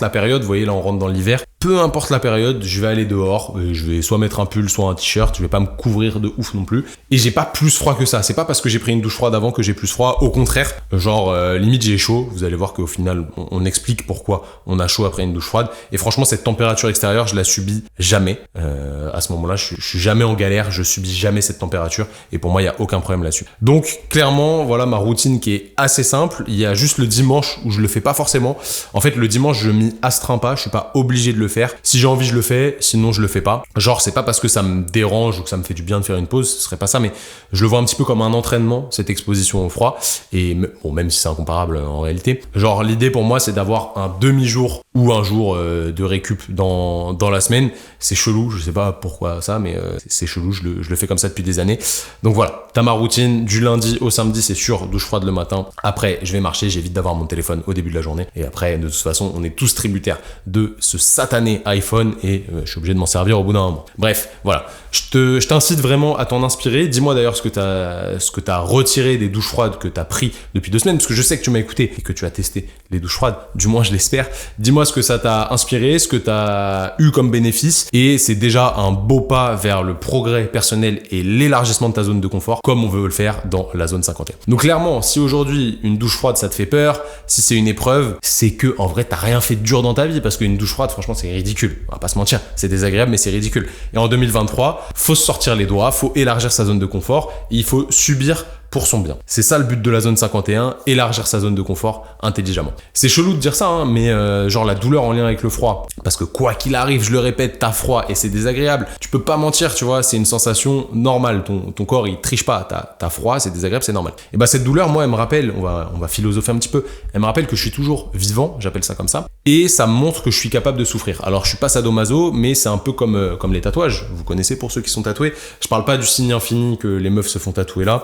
la période. Vous voyez, là, on rentre dans l'hiver. Peu importe la période, je vais aller dehors. Je vais soit mettre un pull, soit un t-shirt. Je vais pas me couvrir de ouf non plus. Et j'ai pas plus froid que ça. C'est pas parce que j'ai pris une douche froide avant que j'ai plus froid. Au contraire, limite j'ai chaud. Vous allez voir qu'au final, on explique pourquoi on a chaud après une douche froide. Et franchement, cette température extérieure, je la subis jamais. À ce moment-là, je suis jamais en galère. Je subis jamais cette température. Et pour moi, il y a aucun problème là-dessus. Donc, clairement, voilà ma routine qui est assez simple. Il y a juste le dimanche où je le fais pas forcément. En fait, le dimanche, je m'y astreins pas. Je suis pas obligé de le faire. Si j'ai envie, je le fais. Sinon, je le fais pas. Genre, c'est pas parce que ça me dérange ou que ça me fait du bien de faire une pause. Ce serait pas ça, mais je le vois un petit peu comme un entraînement, cette exposition au froid. Et bon, même si c'est incomparable en réalité. Genre, l'idée pour moi, c'est d'avoir un demi-jour ou un jour de récup dans la semaine. C'est chelou. Je sais pas pourquoi ça, mais c'est chelou. Je le fais comme ça depuis des années. Donc voilà. T'as ma routine. Du lundi au samedi, c'est sûr. Douche froide le matin. Après, je vais marcher. J'évite d'avoir mon téléphone au début de la journée. Et après, de toute façon, on est tous tributaires de ce satané instantané iPhone et je suis obligé de m'en servir au bout d'un moment. Bref, voilà. Je t'incite vraiment à t'en inspirer. Dis-moi d'ailleurs ce que t'as retiré des douches froides que t'as pris depuis 2 semaines, parce que je sais que tu m'as écouté et que tu as testé les douches froides, du moins je l'espère. Dis-moi ce que ça t'a inspiré, ce que t'as eu comme bénéfice, et c'est déjà un beau pas vers le progrès personnel et l'élargissement de ta zone de confort, comme on veut le faire dans la zone 51. Donc clairement, si aujourd'hui une douche froide ça te fait peur, si c'est une épreuve, c'est que en vrai t'as rien fait de dur dans ta vie, parce qu'une douche froide, franchement, c'est ridicule. On va pas se mentir, c'est désagréable, mais c'est ridicule. Et en 2023, faut se sortir les doigts, faut élargir sa zone de confort, et il faut subir pour son bien. C'est ça le but de la zone 51, élargir sa zone de confort intelligemment. C'est chelou de dire ça, hein, mais genre la douleur en lien avec le froid. Parce que quoi qu'il arrive, je le répète, t'as froid et c'est désagréable. Tu peux pas mentir, tu vois, c'est une sensation normale. Ton corps, il triche pas. T'as froid, c'est désagréable, c'est normal. Et bah cette douleur, moi, elle me rappelle, on va philosopher un petit peu, elle me rappelle que je suis toujours vivant, j'appelle ça comme ça, et ça me montre que je suis capable de souffrir. Alors je suis pas sadomaso, mais c'est un peu comme les tatouages. Vous connaissez pour ceux qui sont tatoués. Je parle pas du signe infini que les meufs se font tatouer là.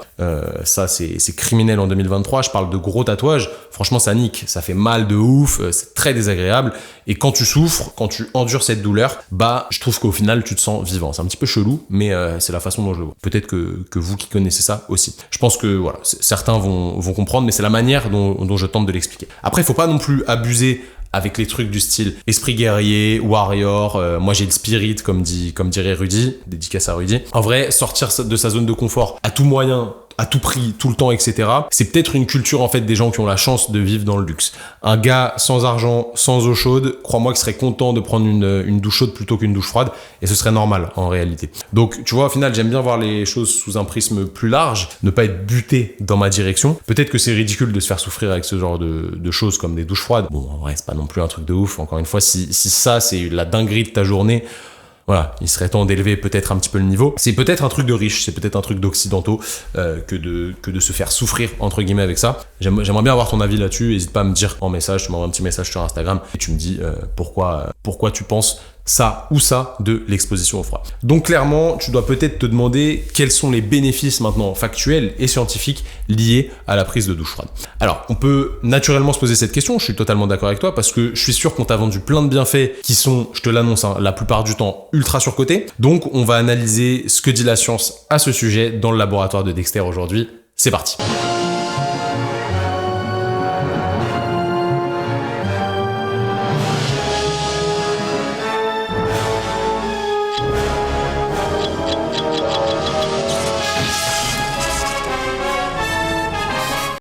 Ça c'est criminel en 2023, je parle de gros tatouages, franchement ça nique, ça fait mal de ouf, c'est très désagréable, et quand tu souffres, quand tu endures cette douleur, bah je trouve qu'au final tu te sens vivant. C'est un petit peu chelou, mais c'est la façon dont je le vois. Peut-être que vous qui connaissez ça aussi. Je pense que voilà, certains vont comprendre, mais c'est la manière dont je tente de l'expliquer. Après, il faut pas non plus abuser avec les trucs du style esprit guerrier, warrior, moi j'ai le spirit comme dirait Rudy, dédicace à Rudy. En vrai, sortir de sa zone de confort à tout moyen, à tout prix, tout le temps, etc. C'est peut-être une culture en fait des gens qui ont la chance de vivre dans le luxe. Un gars sans argent, sans eau chaude, crois-moi qu'il serait content de prendre une douche chaude plutôt qu'une douche froide, et ce serait normal en réalité. Donc tu vois, au final, j'aime bien voir les choses sous un prisme plus large, ne pas être buté dans ma direction. Peut-être que c'est ridicule de se faire souffrir avec ce genre de choses comme des douches froides. Bon, en vrai, c'est pas non plus un truc de ouf. Encore une fois, si ça c'est la dinguerie de ta journée, voilà, il serait temps d'élever peut-être un petit peu le niveau. C'est peut-être un truc de riche, c'est peut-être un truc d'occidentaux que de se faire souffrir entre guillemets avec ça. J'aimerais bien avoir ton avis là-dessus. N'hésite pas à me dire en message, tu m'envoies un petit message sur Instagram et tu me dis pourquoi tu penses ça ou ça de l'exposition au froid. Donc clairement, tu dois peut-être te demander quels sont les bénéfices maintenant factuels et scientifiques liés à la prise de douche froide. Alors, on peut naturellement se poser cette question, je suis totalement d'accord avec toi, parce que je suis sûr qu'on t'a vendu plein de bienfaits qui sont, je te l'annonce, hein, la plupart du temps ultra surcotés. Donc, on va analyser ce que dit la science à ce sujet dans le laboratoire de Dexter aujourd'hui. C'est parti.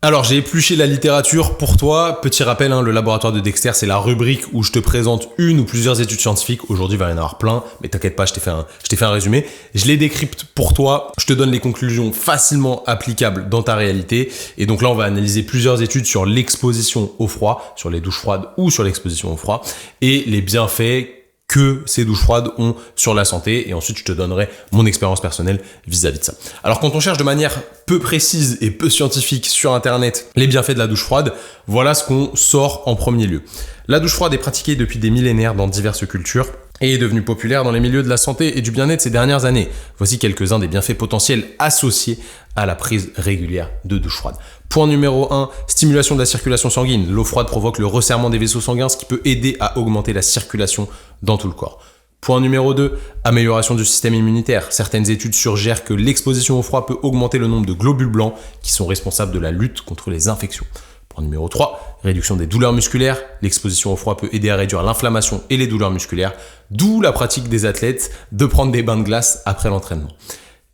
Alors, j'ai épluché la littérature pour toi. Petit rappel, hein, le laboratoire de Dexter, c'est la rubrique où je te présente une ou plusieurs études scientifiques. Aujourd'hui, il va y en avoir plein, mais t'inquiète pas, je t'ai fait un résumé. Je les décrypte pour toi. Je te donne les conclusions facilement applicables dans ta réalité. Et donc là, on va analyser plusieurs études sur l'exposition au froid, sur les douches froides ou sur l'exposition au froid, et les bienfaits que ces douches froides ont sur la santé, et ensuite je te donnerai mon expérience personnelle vis-à-vis de ça. Alors quand on cherche de manière peu précise et peu scientifique sur internet les bienfaits de la douche froide, voilà ce qu'on sort en premier lieu. La douche froide est pratiquée depuis des millénaires dans diverses cultures et est devenue populaire dans les milieux de la santé et du bien-être ces dernières années. Voici quelques-uns des bienfaits potentiels associés à la prise régulière de douche froide. Point numéro 1, stimulation de la circulation sanguine. L'eau froide provoque le resserrement des vaisseaux sanguins, ce qui peut aider à augmenter la circulation dans tout le corps. Point numéro 2, amélioration du système immunitaire. Certaines études suggèrent que l'exposition au froid peut augmenter le nombre de globules blancs qui sont responsables de la lutte contre les infections. Point numéro 3, réduction des douleurs musculaires. L'exposition au froid peut aider à réduire l'inflammation et les douleurs musculaires, d'où la pratique des athlètes de prendre des bains de glace après l'entraînement.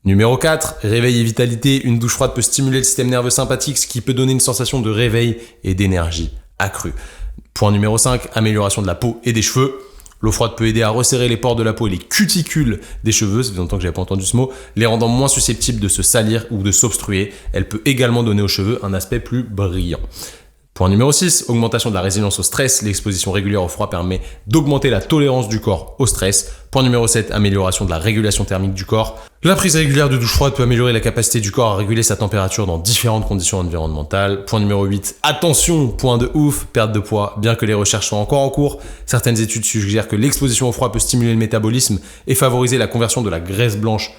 Numéro 4, réveil et vitalité. Une douche froide peut stimuler le système nerveux sympathique, ce qui peut donner une sensation de réveil et d'énergie accrue. Point numéro 5, amélioration de la peau et des cheveux. L'eau froide peut aider à resserrer les pores de la peau et les cuticules des cheveux, ça fait longtemps que j'avais pas entendu ce mot, les rendant moins susceptibles de se salir ou de s'obstruer. Elle peut également donner aux cheveux un aspect plus brillant. Point numéro 6, augmentation de la résilience au stress. L'exposition régulière au froid permet d'augmenter la tolérance du corps au stress. Point numéro 7, amélioration de la régulation thermique du corps. La prise régulière de douche froide peut améliorer la capacité du corps à réguler sa température dans différentes conditions environnementales. Point numéro 8, attention, point de ouf, perte de poids. Bien que les recherches soient encore en cours, certaines études suggèrent que l'exposition au froid peut stimuler le métabolisme et favoriser la conversion de la graisse blanche,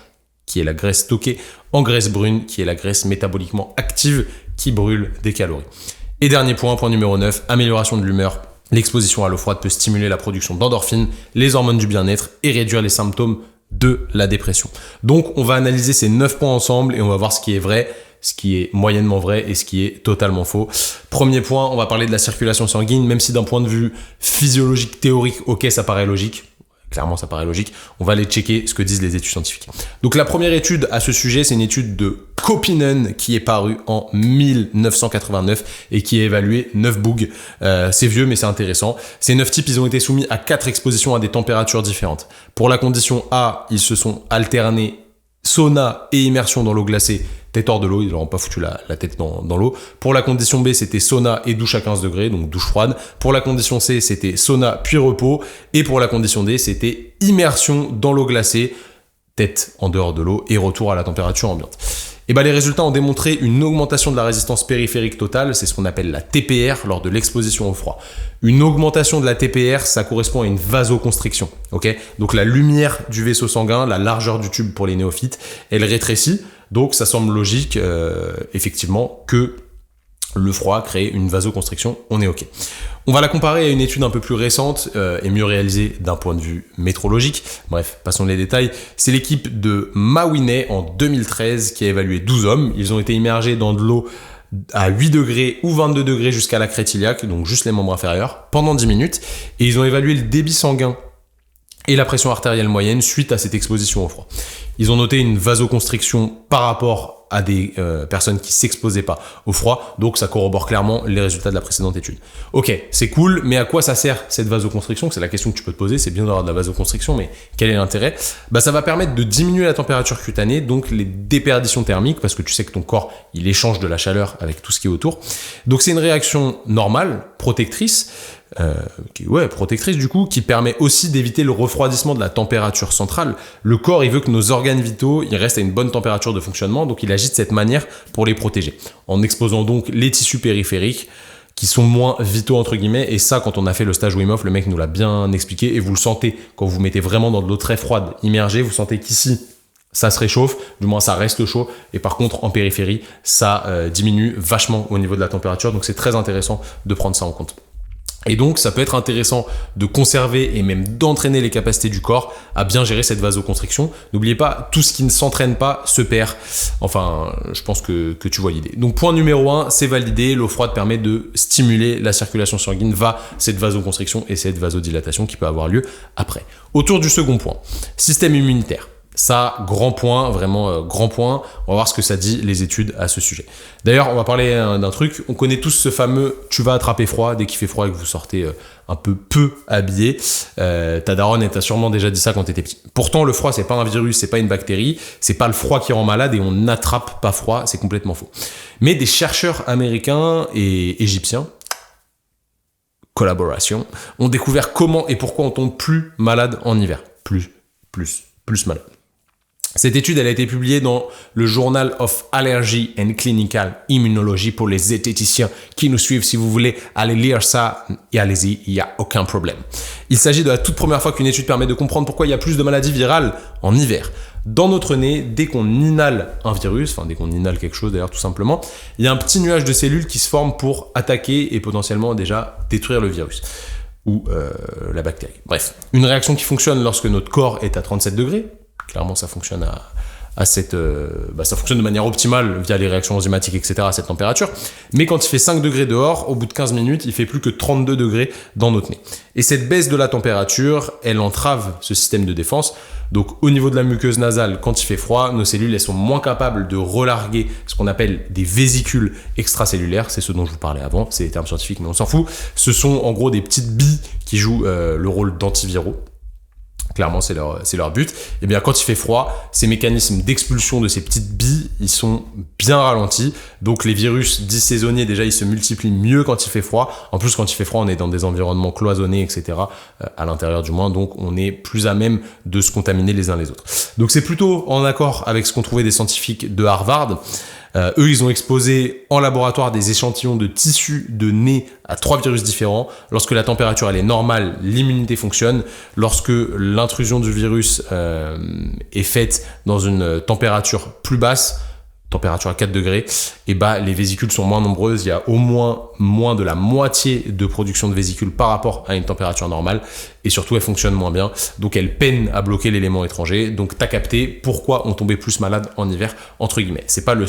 qui est la graisse stockée, en graisse brune, qui est la graisse métaboliquement active, qui brûle des calories. Et dernier point, point numéro 9, amélioration de l'humeur L'exposition à l'eau froide peut stimuler la production d'endorphines, les hormones du bien-être et réduire les symptômes de la dépression. Donc, on va analyser ces 9 points ensemble et on va voir ce qui est vrai, ce qui est moyennement vrai et ce qui est totalement faux. Premier point, on va parler de la circulation sanguine, même si d'un point de vue physiologique, théorique, ok, ça paraît logique. Clairement, ça paraît logique. On va aller checker ce que disent les études scientifiques. Donc, la première étude à ce sujet, c'est une étude de Kopinen qui est parue en 1989 et qui a évalué 9 bugs. C'est vieux, mais c'est intéressant. Ces 9 types, ils ont été soumis à 4 expositions à des températures différentes. Pour la condition A, ils se sont alternés sauna et immersion dans l'eau glacée, tête hors de l'eau, ils n'auront pas foutu la tête dans l'eau. Pour la condition B, c'était sauna et douche à 15 degrés, donc douche froide. Pour la condition C, c'était sauna puis repos. Et pour la condition D, c'était immersion dans l'eau glacée, tête en dehors de l'eau et retour à la température ambiante. Et les résultats ont démontré une augmentation de la résistance périphérique totale, c'est ce qu'on appelle la TPR lors de l'exposition au froid. Une augmentation de la TPR, ça correspond à une vasoconstriction, ok ? Donc la lumière du vaisseau sanguin, la largeur du tube pour les néophytes, elle rétrécit, donc ça semble logique, effectivement, que le froid crée une vasoconstriction, on est ok. On va la comparer à une étude un peu plus récente et mieux réalisée d'un point de vue métrologique. Bref, passons les détails. C'est l'équipe de Mawiney en 2013 qui a évalué 12 hommes. Ils ont été immergés dans de l'eau à 8 degrés ou 22 degrés jusqu'à la crête iliaque, donc juste les membres inférieurs, pendant 10 minutes. Et ils ont évalué le débit sanguin et la pression artérielle moyenne suite à cette exposition au froid. Ils ont noté une vasoconstriction par rapport à des personnes qui s'exposaient pas au froid, donc ça corrobore clairement les résultats de la précédente étude. Ok, c'est cool, mais à quoi ça sert cette vasoconstriction ? C'est la question que tu peux te poser, c'est bien d'avoir de la vasoconstriction, mais quel est l'intérêt ? Ça va permettre de diminuer la température cutanée, donc les déperditions thermiques, parce que tu sais que ton corps, il échange de la chaleur avec tout ce qui est autour. Donc c'est une réaction normale, protectrice, protectrice du coup, qui permet aussi d'éviter le refroidissement de la température centrale. Le corps, il veut que nos organes vitaux, ils restent à une bonne température de fonctionnement, donc il agit de cette manière pour les protéger, en exposant donc les tissus périphériques qui sont moins vitaux entre guillemets, et ça quand on a fait le stage Wim Hof, le mec nous l'a bien expliqué, et vous le sentez quand vous mettez vraiment dans de l'eau très froide, immergée, vous sentez qu'ici, ça se réchauffe, du moins ça reste chaud, et par contre en périphérie, ça diminue vachement au niveau de la température, donc c'est très intéressant de prendre ça en compte. Et donc, ça peut être intéressant de conserver et même d'entraîner les capacités du corps à bien gérer cette vasoconstriction. N'oubliez pas, tout ce qui ne s'entraîne pas se perd. Enfin, je pense que tu vois l'idée. Donc, point numéro 1, c'est validé. L'eau froide permet de stimuler la circulation sanguine vers cette vasoconstriction et cette vasodilatation qui peut avoir lieu après. Autour du second point, système immunitaire. Ça, grand point, vraiment grand point. On va voir ce que ça dit les études à ce sujet. D'ailleurs, on va parler d'un truc. On connaît tous ce fameux « tu vas attraper froid » dès qu'il fait froid et que vous sortez un peu habillé. Ta daronne, elle t'a sûrement déjà dit ça quand t'étais petit. Pourtant, le froid, c'est pas un virus, c'est pas une bactérie, c'est pas le froid qui rend malade et on n'attrape pas froid, c'est complètement faux. Mais des chercheurs américains et égyptiens, collaboration, ont découvert comment et pourquoi on tombe plus malade en hiver. Plus malade. Cette étude, elle a été publiée dans le Journal of Allergy and Clinical Immunology pour les zététiciens qui nous suivent. Si vous voulez aller lire ça, et allez-y, il n'y a aucun problème. Il s'agit de la toute première fois qu'une étude permet de comprendre pourquoi il y a plus de maladies virales en hiver. Dans notre nez, dès qu'on inhale un virus, dès qu'on inhale quelque chose d'ailleurs tout simplement, il y a un petit nuage de cellules qui se forme pour attaquer et potentiellement déjà détruire le virus ou la bactérie. Bref, une réaction qui fonctionne lorsque notre corps est à 37 degrés. Clairement, ça fonctionne ça fonctionne de manière optimale via les réactions enzymatiques, etc. à cette température. Mais quand il fait 5 degrés dehors, au bout de 15 minutes, il fait plus que 32 degrés dans notre nez. Et cette baisse de la température, elle entrave ce système de défense. Donc, au niveau de la muqueuse nasale, quand il fait froid, nos cellules, elles sont moins capables de relarguer ce qu'on appelle des vésicules extracellulaires. C'est ce dont je vous parlais avant. C'est des termes scientifiques, mais on s'en fout. Ce sont en gros des petites billes qui jouent le rôle d'antiviraux. Clairement, c'est leur but. Et bien, quand il fait froid, ces mécanismes d'expulsion de ces petites billes, ils sont bien ralentis. Donc, les virus dits saisonniers, déjà, ils se multiplient mieux quand il fait froid. En plus, quand il fait froid, on est dans des environnements cloisonnés, etc. À l'intérieur du moins. Donc, on est plus à même de se contaminer les uns les autres. Donc, c'est plutôt en accord avec ce qu'ont trouvé des scientifiques de Harvard. Eux, ils ont exposé en laboratoire des échantillons de tissus de nez à 3 virus différents. Lorsque la température elle est normale, l'immunité fonctionne. Lorsque l'intrusion du virus est faite dans une température plus basse, température à 4 degrés, et bah les vésicules sont moins nombreuses, il y a au moins de la moitié de production de vésicules par rapport à une température normale, et surtout elles fonctionnent moins bien, donc elles peinent à bloquer l'élément étranger. Donc t'as capté pourquoi on tombait plus malade en hiver, entre guillemets. C'est pas la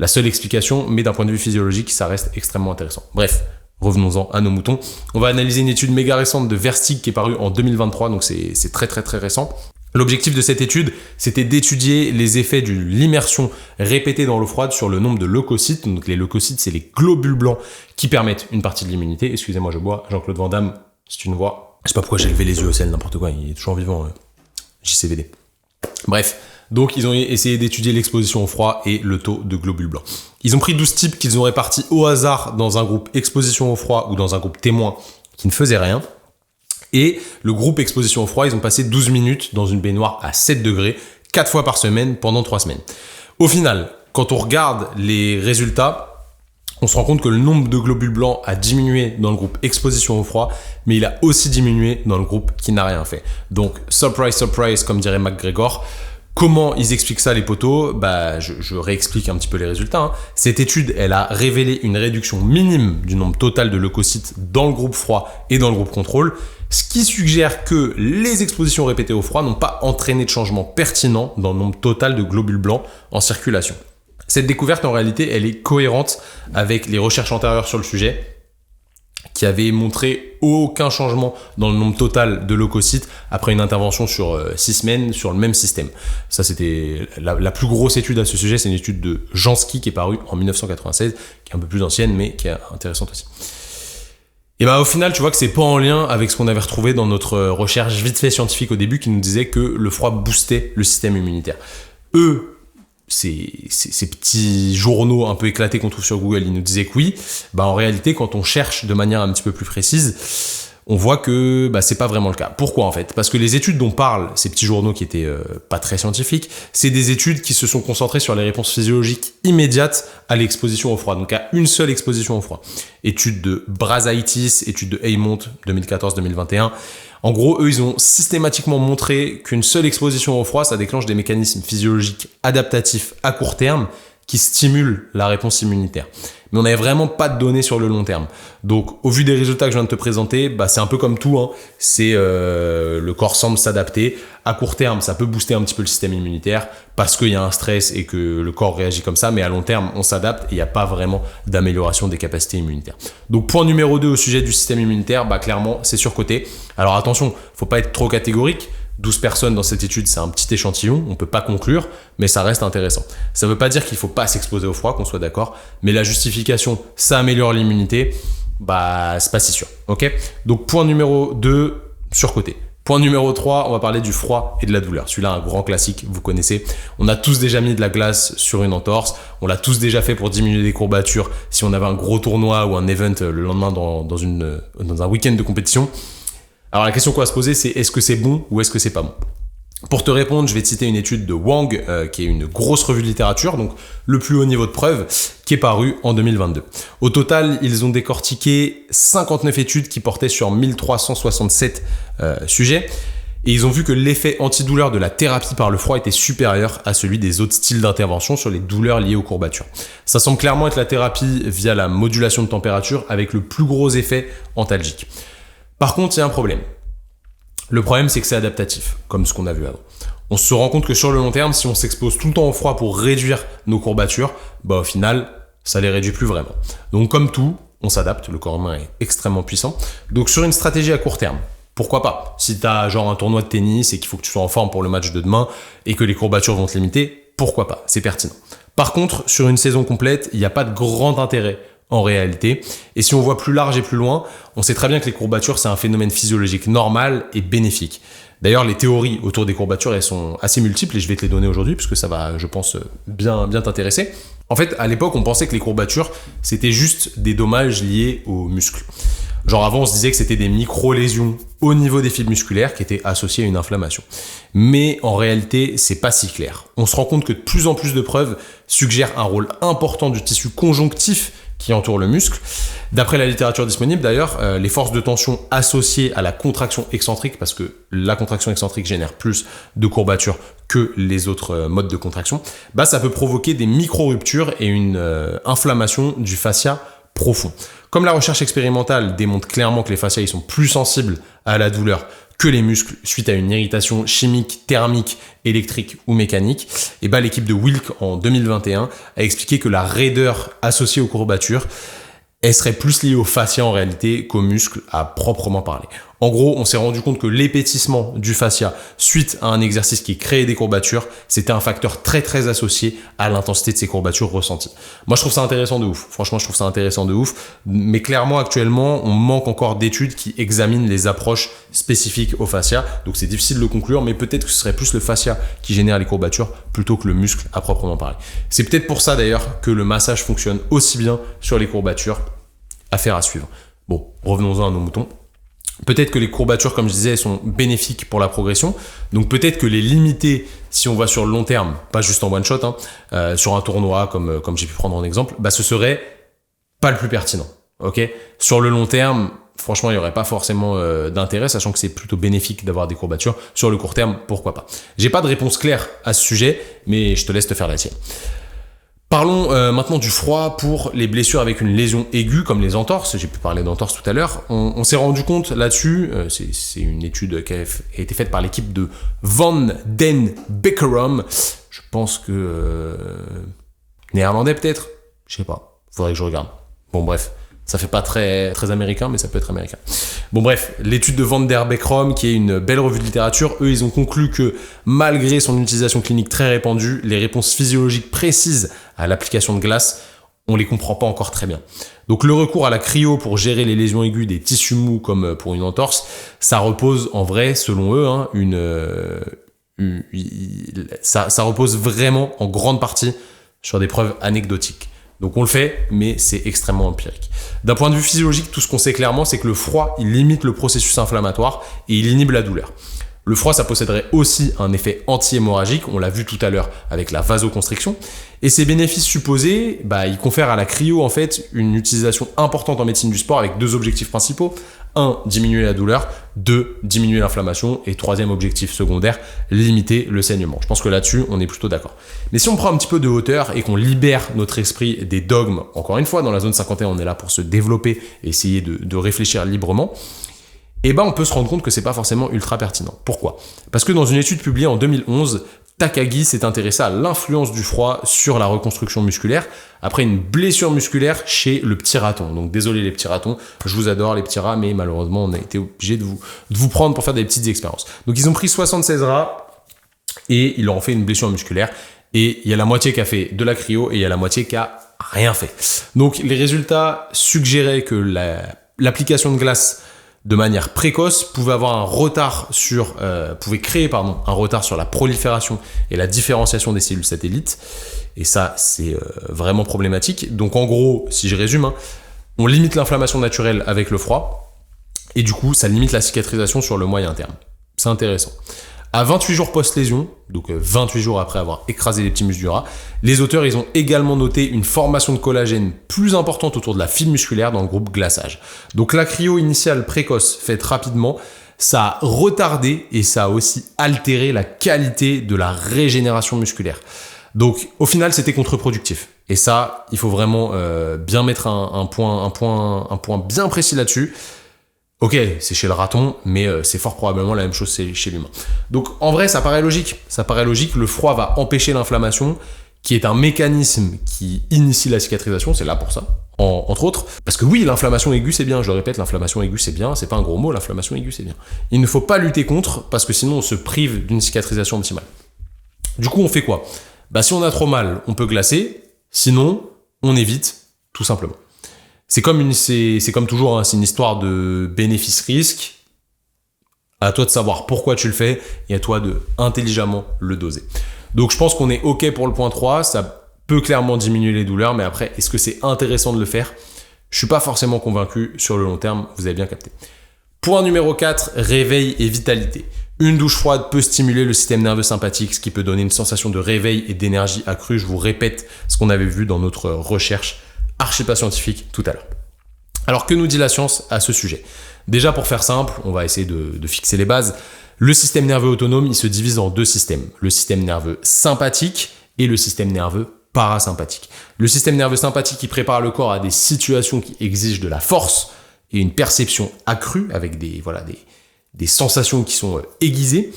seule explication, mais d'un point de vue physiologique, ça reste extrêmement intéressant. Bref, revenons-en à nos moutons. On va analyser une étude méga récente de Versteeg qui est parue en 2023, donc c'est très très très récent. L'objectif de cette étude, c'était d'étudier les effets de l'immersion répétée dans l'eau froide sur le nombre de leucocytes. Donc les leucocytes, c'est les globules blancs qui permettent une partie de l'immunité. Excusez-moi, je bois. Jean-Claude Van Damme, si tu me vois. Je sais pas pourquoi j'ai levé les yeux au ciel, n'importe quoi. Il est toujours vivant. JCVD. Bref. Donc, ils ont essayé d'étudier l'exposition au froid et le taux de globules blancs. Ils ont pris 12 types qu'ils ont répartis au hasard dans un groupe exposition au froid ou dans un groupe témoin qui ne faisait rien. Et le groupe exposition au froid, ils ont passé 12 minutes dans une baignoire à 7 degrés, 4 fois par semaine pendant 3 semaines. Au final, quand on regarde les résultats, on se rend compte que le nombre de globules blancs a diminué dans le groupe exposition au froid, mais il a aussi diminué dans le groupe qui n'a rien fait. Donc, surprise, surprise, comme dirait McGregor. Comment ils expliquent ça, les potos? Bah, je réexplique un petit peu les résultats. Cette étude, elle a révélé une réduction minime du nombre total de leucocytes dans le groupe froid et dans le groupe contrôle, ce qui suggère que les expositions répétées au froid n'ont pas entraîné de changement pertinent dans le nombre total de globules blancs en circulation. Cette découverte, en réalité, elle est cohérente avec les recherches antérieures sur le sujet, qui avait montré aucun changement dans le nombre total de leucocytes après une intervention sur 6 semaines sur le même système. Ça, c'était la plus grosse étude à ce sujet. C'est une étude de Jansky qui est parue en 1996, qui est un peu plus ancienne, mais qui est intéressante aussi. Et bah au final, tu vois que c'est pas en lien avec ce qu'on avait retrouvé dans notre recherche vite fait scientifique au début, qui nous disait que le froid boostait le système immunitaire. Ces petits journaux un peu éclatés qu'on trouve sur Google, ils nous disaient que oui. Bah en réalité, quand on cherche de manière un petit peu plus précise, on voit que c'est pas vraiment le cas. Pourquoi en fait? Parce que les études dont parlent ces petits journaux qui étaient pas très scientifiques, c'est des études qui se sont concentrées sur les réponses physiologiques immédiates à l'exposition au froid, donc à une seule exposition au froid. Étude de Brazaitis, étude de Heymont 2014-2021. En gros, eux, ils ont systématiquement montré qu'une seule exposition au froid, ça déclenche des mécanismes physiologiques adaptatifs à court terme qui stimulent la réponse immunitaire. Mais on n'avait vraiment pas de données sur le long terme. Donc, au vu des résultats que je viens de te présenter, c'est un peu comme tout. C'est le corps semble s'adapter. À court terme, ça peut booster un petit peu le système immunitaire parce qu'il y a un stress et que le corps réagit comme ça. Mais à long terme, on s'adapte et il n'y a pas vraiment d'amélioration des capacités immunitaires. Donc, point numéro 2 au sujet du système immunitaire, clairement, c'est surcoté. Alors attention, faut pas être trop catégorique. 12 personnes dans cette étude, c'est un petit échantillon, on peut pas conclure, mais ça reste intéressant. Ça veut pas dire qu'il faut pas s'exposer au froid, qu'on soit d'accord, mais la justification, ça améliore l'immunité, c'est pas si sûr, ok? Donc point numéro 2, surcoté. Point numéro 3, on va parler du froid et de la douleur. Celui-là, un grand classique, vous connaissez. On a tous déjà mis de la glace sur une entorse, on l'a tous déjà fait pour diminuer des courbatures si on avait un gros tournoi ou un event le lendemain dans un week-end de compétition. Alors la question qu'on va se poser, c'est est-ce que c'est bon ou est-ce que c'est pas bon? Pour te répondre, je vais te citer une étude de Wang, qui est une grosse revue de littérature, donc le plus haut niveau de preuve, qui est parue en 2022. Au total, ils ont décortiqué 59 études qui portaient sur 1367 sujets, et ils ont vu que l'effet antidouleur de la thérapie par le froid était supérieur à celui des autres styles d'intervention sur les douleurs liées aux courbatures. Ça semble clairement être la thérapie via la modulation de température avec le plus gros effet antalgique. Par contre, il y a un problème. Le problème, c'est que c'est adaptatif, comme ce qu'on a vu avant. On se rend compte que sur le long terme, si on s'expose tout le temps au froid pour réduire nos courbatures, au final, ça les réduit plus vraiment. Donc comme tout, on s'adapte, le corps humain est extrêmement puissant. Donc sur une stratégie à court terme, pourquoi pas? Si tu as un tournoi de tennis et qu'il faut que tu sois en forme pour le match de demain et que les courbatures vont te limiter, pourquoi pas? C'est pertinent. Par contre, sur une saison complète, il n'y a pas de grand intérêt en réalité. Et si on voit plus large et plus loin, on sait très bien que les courbatures, c'est un phénomène physiologique normal et bénéfique. D'ailleurs, les théories autour des courbatures, elles sont assez multiples et je vais te les donner aujourd'hui puisque ça va, je pense, bien t'intéresser. En fait, à l'époque, on pensait que les courbatures, c'était juste des dommages liés aux muscles. Avant, on se disait que c'était des micro-lésions au niveau des fibres musculaires qui étaient associées à une inflammation. Mais en réalité, c'est pas si clair. On se rend compte que de plus en plus de preuves suggèrent un rôle important du tissu conjonctif qui entoure le muscle. D'après la littérature disponible d'ailleurs, les forces de tension associées à la contraction excentrique, parce que la contraction excentrique génère plus de courbatures que les autres modes de contraction, bah ça peut provoquer des micro-ruptures et une inflammation du fascia profond. Comme la recherche expérimentale démontre clairement que les fascias ils sont plus sensibles à la douleur que les muscles suite à une irritation chimique, thermique, électrique ou mécanique, et bah l'équipe de Wilk en 2021 a expliqué que la raideur associée aux courbatures elle serait plus liée au fascia en réalité qu'aux muscles à proprement parler. En gros, on s'est rendu compte que l'épaississement du fascia suite à un exercice qui créait des courbatures, c'était un facteur très très associé à l'intensité de ces courbatures ressenties. Moi, je trouve ça intéressant de ouf. Franchement, je trouve ça intéressant de ouf. Mais clairement, actuellement, on manque encore d'études qui examinent les approches spécifiques au fascia. Donc, c'est difficile de le conclure, mais peut-être que ce serait plus le fascia qui génère les courbatures plutôt que le muscle à proprement parler. C'est peut-être pour ça d'ailleurs que le massage fonctionne aussi bien sur les courbatures. Affaire à suivre. Bon, revenons-en à nos moutons. Peut-être que les courbatures, comme je disais, elles sont bénéfiques pour la progression. Donc peut-être que les limiter, si on va sur le long terme, pas juste en one shot, sur un tournoi comme j'ai pu prendre en exemple, bah ce serait pas le plus pertinent. Ok ? Sur le long terme, franchement, il n'y aurait pas forcément d'intérêt, sachant que c'est plutôt bénéfique d'avoir des courbatures. Sur le court terme, pourquoi pas ? J'ai pas de réponse claire à ce sujet, mais je te laisse te faire la tienne. Parlons maintenant du froid pour les blessures avec une lésion aiguë comme les entorses. J'ai pu parler d'entorses tout à l'heure. On s'est rendu compte là-dessus, c'est une étude qui a été faite par l'équipe de Van den Beckerom. Je pense que néerlandais peut-être, je sais pas. Faudrait que je regarde. Bon bref, ça fait pas très très américain, mais ça peut être américain. Bon bref, l'étude de Van der Beckerom, qui est une belle revue de littérature, eux ils ont conclu que malgré son utilisation clinique très répandue, les réponses physiologiques précises à l'application de glace, on les comprend pas encore très bien. Donc le recours à la cryo pour gérer les lésions aiguës des tissus mous comme pour une entorse, ça repose en vrai, selon eux, ça repose vraiment en grande partie sur des preuves anecdotiques. Donc on le fait, mais c'est extrêmement empirique. D'un point de vue physiologique, tout ce qu'on sait clairement, c'est que le froid, il limite le processus inflammatoire et il inhibe la douleur. Le froid, ça posséderait aussi un effet anti-hémorragique, on l'a vu tout à l'heure avec la vasoconstriction. Et ces bénéfices supposés, ils confèrent à la cryo en fait une utilisation importante en médecine du sport avec deux objectifs principaux. 1, diminuer la douleur. 2, diminuer l'inflammation. Et troisième objectif secondaire, limiter le saignement. Je pense que là-dessus, on est plutôt d'accord. Mais si on prend un petit peu de hauteur et qu'on libère notre esprit des dogmes, encore une fois, dans la zone 51, on est là pour se développer et essayer de réfléchir librement, on peut se rendre compte que c'est pas forcément ultra pertinent. Pourquoi ? Parce que dans une étude publiée en 2011, Takagi s'est intéressé à l'influence du froid sur la reconstruction musculaire après une blessure musculaire chez le petit raton. Donc désolé les petits ratons, je vous adore les petits rats, mais malheureusement on a été obligé de vous prendre pour faire des petites expériences. Donc ils ont pris 76 rats et ils leur ont fait une blessure musculaire et il y a la moitié qui a fait de la cryo et il y a la moitié qui a rien fait. Donc les résultats suggéraient que l'application de glace de manière précoce pouvait créer un retard sur la prolifération et la différenciation des cellules satellites. Et ça, c'est vraiment problématique. Donc en gros, si je résume, on limite l'inflammation naturelle avec le froid et du coup, ça limite la cicatrisation sur le moyen terme. C'est intéressant. À 28 jours post-lésion, donc 28 jours après avoir écrasé les petits muscles du rat, les auteurs ils ont également noté une formation de collagène plus importante autour de la fibre musculaire dans le groupe glaçage. Donc la cryo initiale précoce faite rapidement, ça a retardé et ça a aussi altéré la qualité de la régénération musculaire. Donc au final c'était contre-productif. Et ça, il faut vraiment bien mettre un point bien précis là-dessus. Ok, c'est chez le raton, mais c'est fort probablement la même chose chez l'humain. Donc en vrai, ça paraît logique. Le froid va empêcher l'inflammation, qui est un mécanisme qui initie la cicatrisation, c'est là pour ça, entre autres. Parce que oui, l'inflammation aiguë, c'est bien, je le répète, l'inflammation aiguë, c'est bien, c'est pas un gros mot, l'inflammation aiguë, c'est bien. Il ne faut pas lutter contre, parce que sinon on se prive d'une cicatrisation optimale. Du coup, on fait quoi ? Si on a trop mal, on peut glacer, sinon, on évite, tout simplement. C'est comme toujours, c'est une histoire de bénéfice-risque. À toi de savoir pourquoi tu le fais et à toi de intelligemment le doser. Donc je pense qu'on est OK pour le point 3, ça peut clairement diminuer les douleurs, mais après, est-ce que c'est intéressant de le faire ? Je suis pas forcément convaincu sur le long terme, vous avez bien capté. Point numéro 4, réveil et vitalité. Une douche froide peut stimuler le système nerveux sympathique, ce qui peut donner une sensation de réveil et d'énergie accrue. Je vous répète ce qu'on avait vu dans notre recherche archi pas scientifique tout à l'heure. Alors que nous dit la science à ce sujet? Déjà pour faire simple, on va essayer de fixer les bases. Le système nerveux autonome, il se divise en 2 systèmes. Le système nerveux sympathique et le système nerveux parasympathique. Le système nerveux sympathique qui prépare le corps à des situations qui exigent de la force et une perception accrue avec des sensations qui sont aiguisées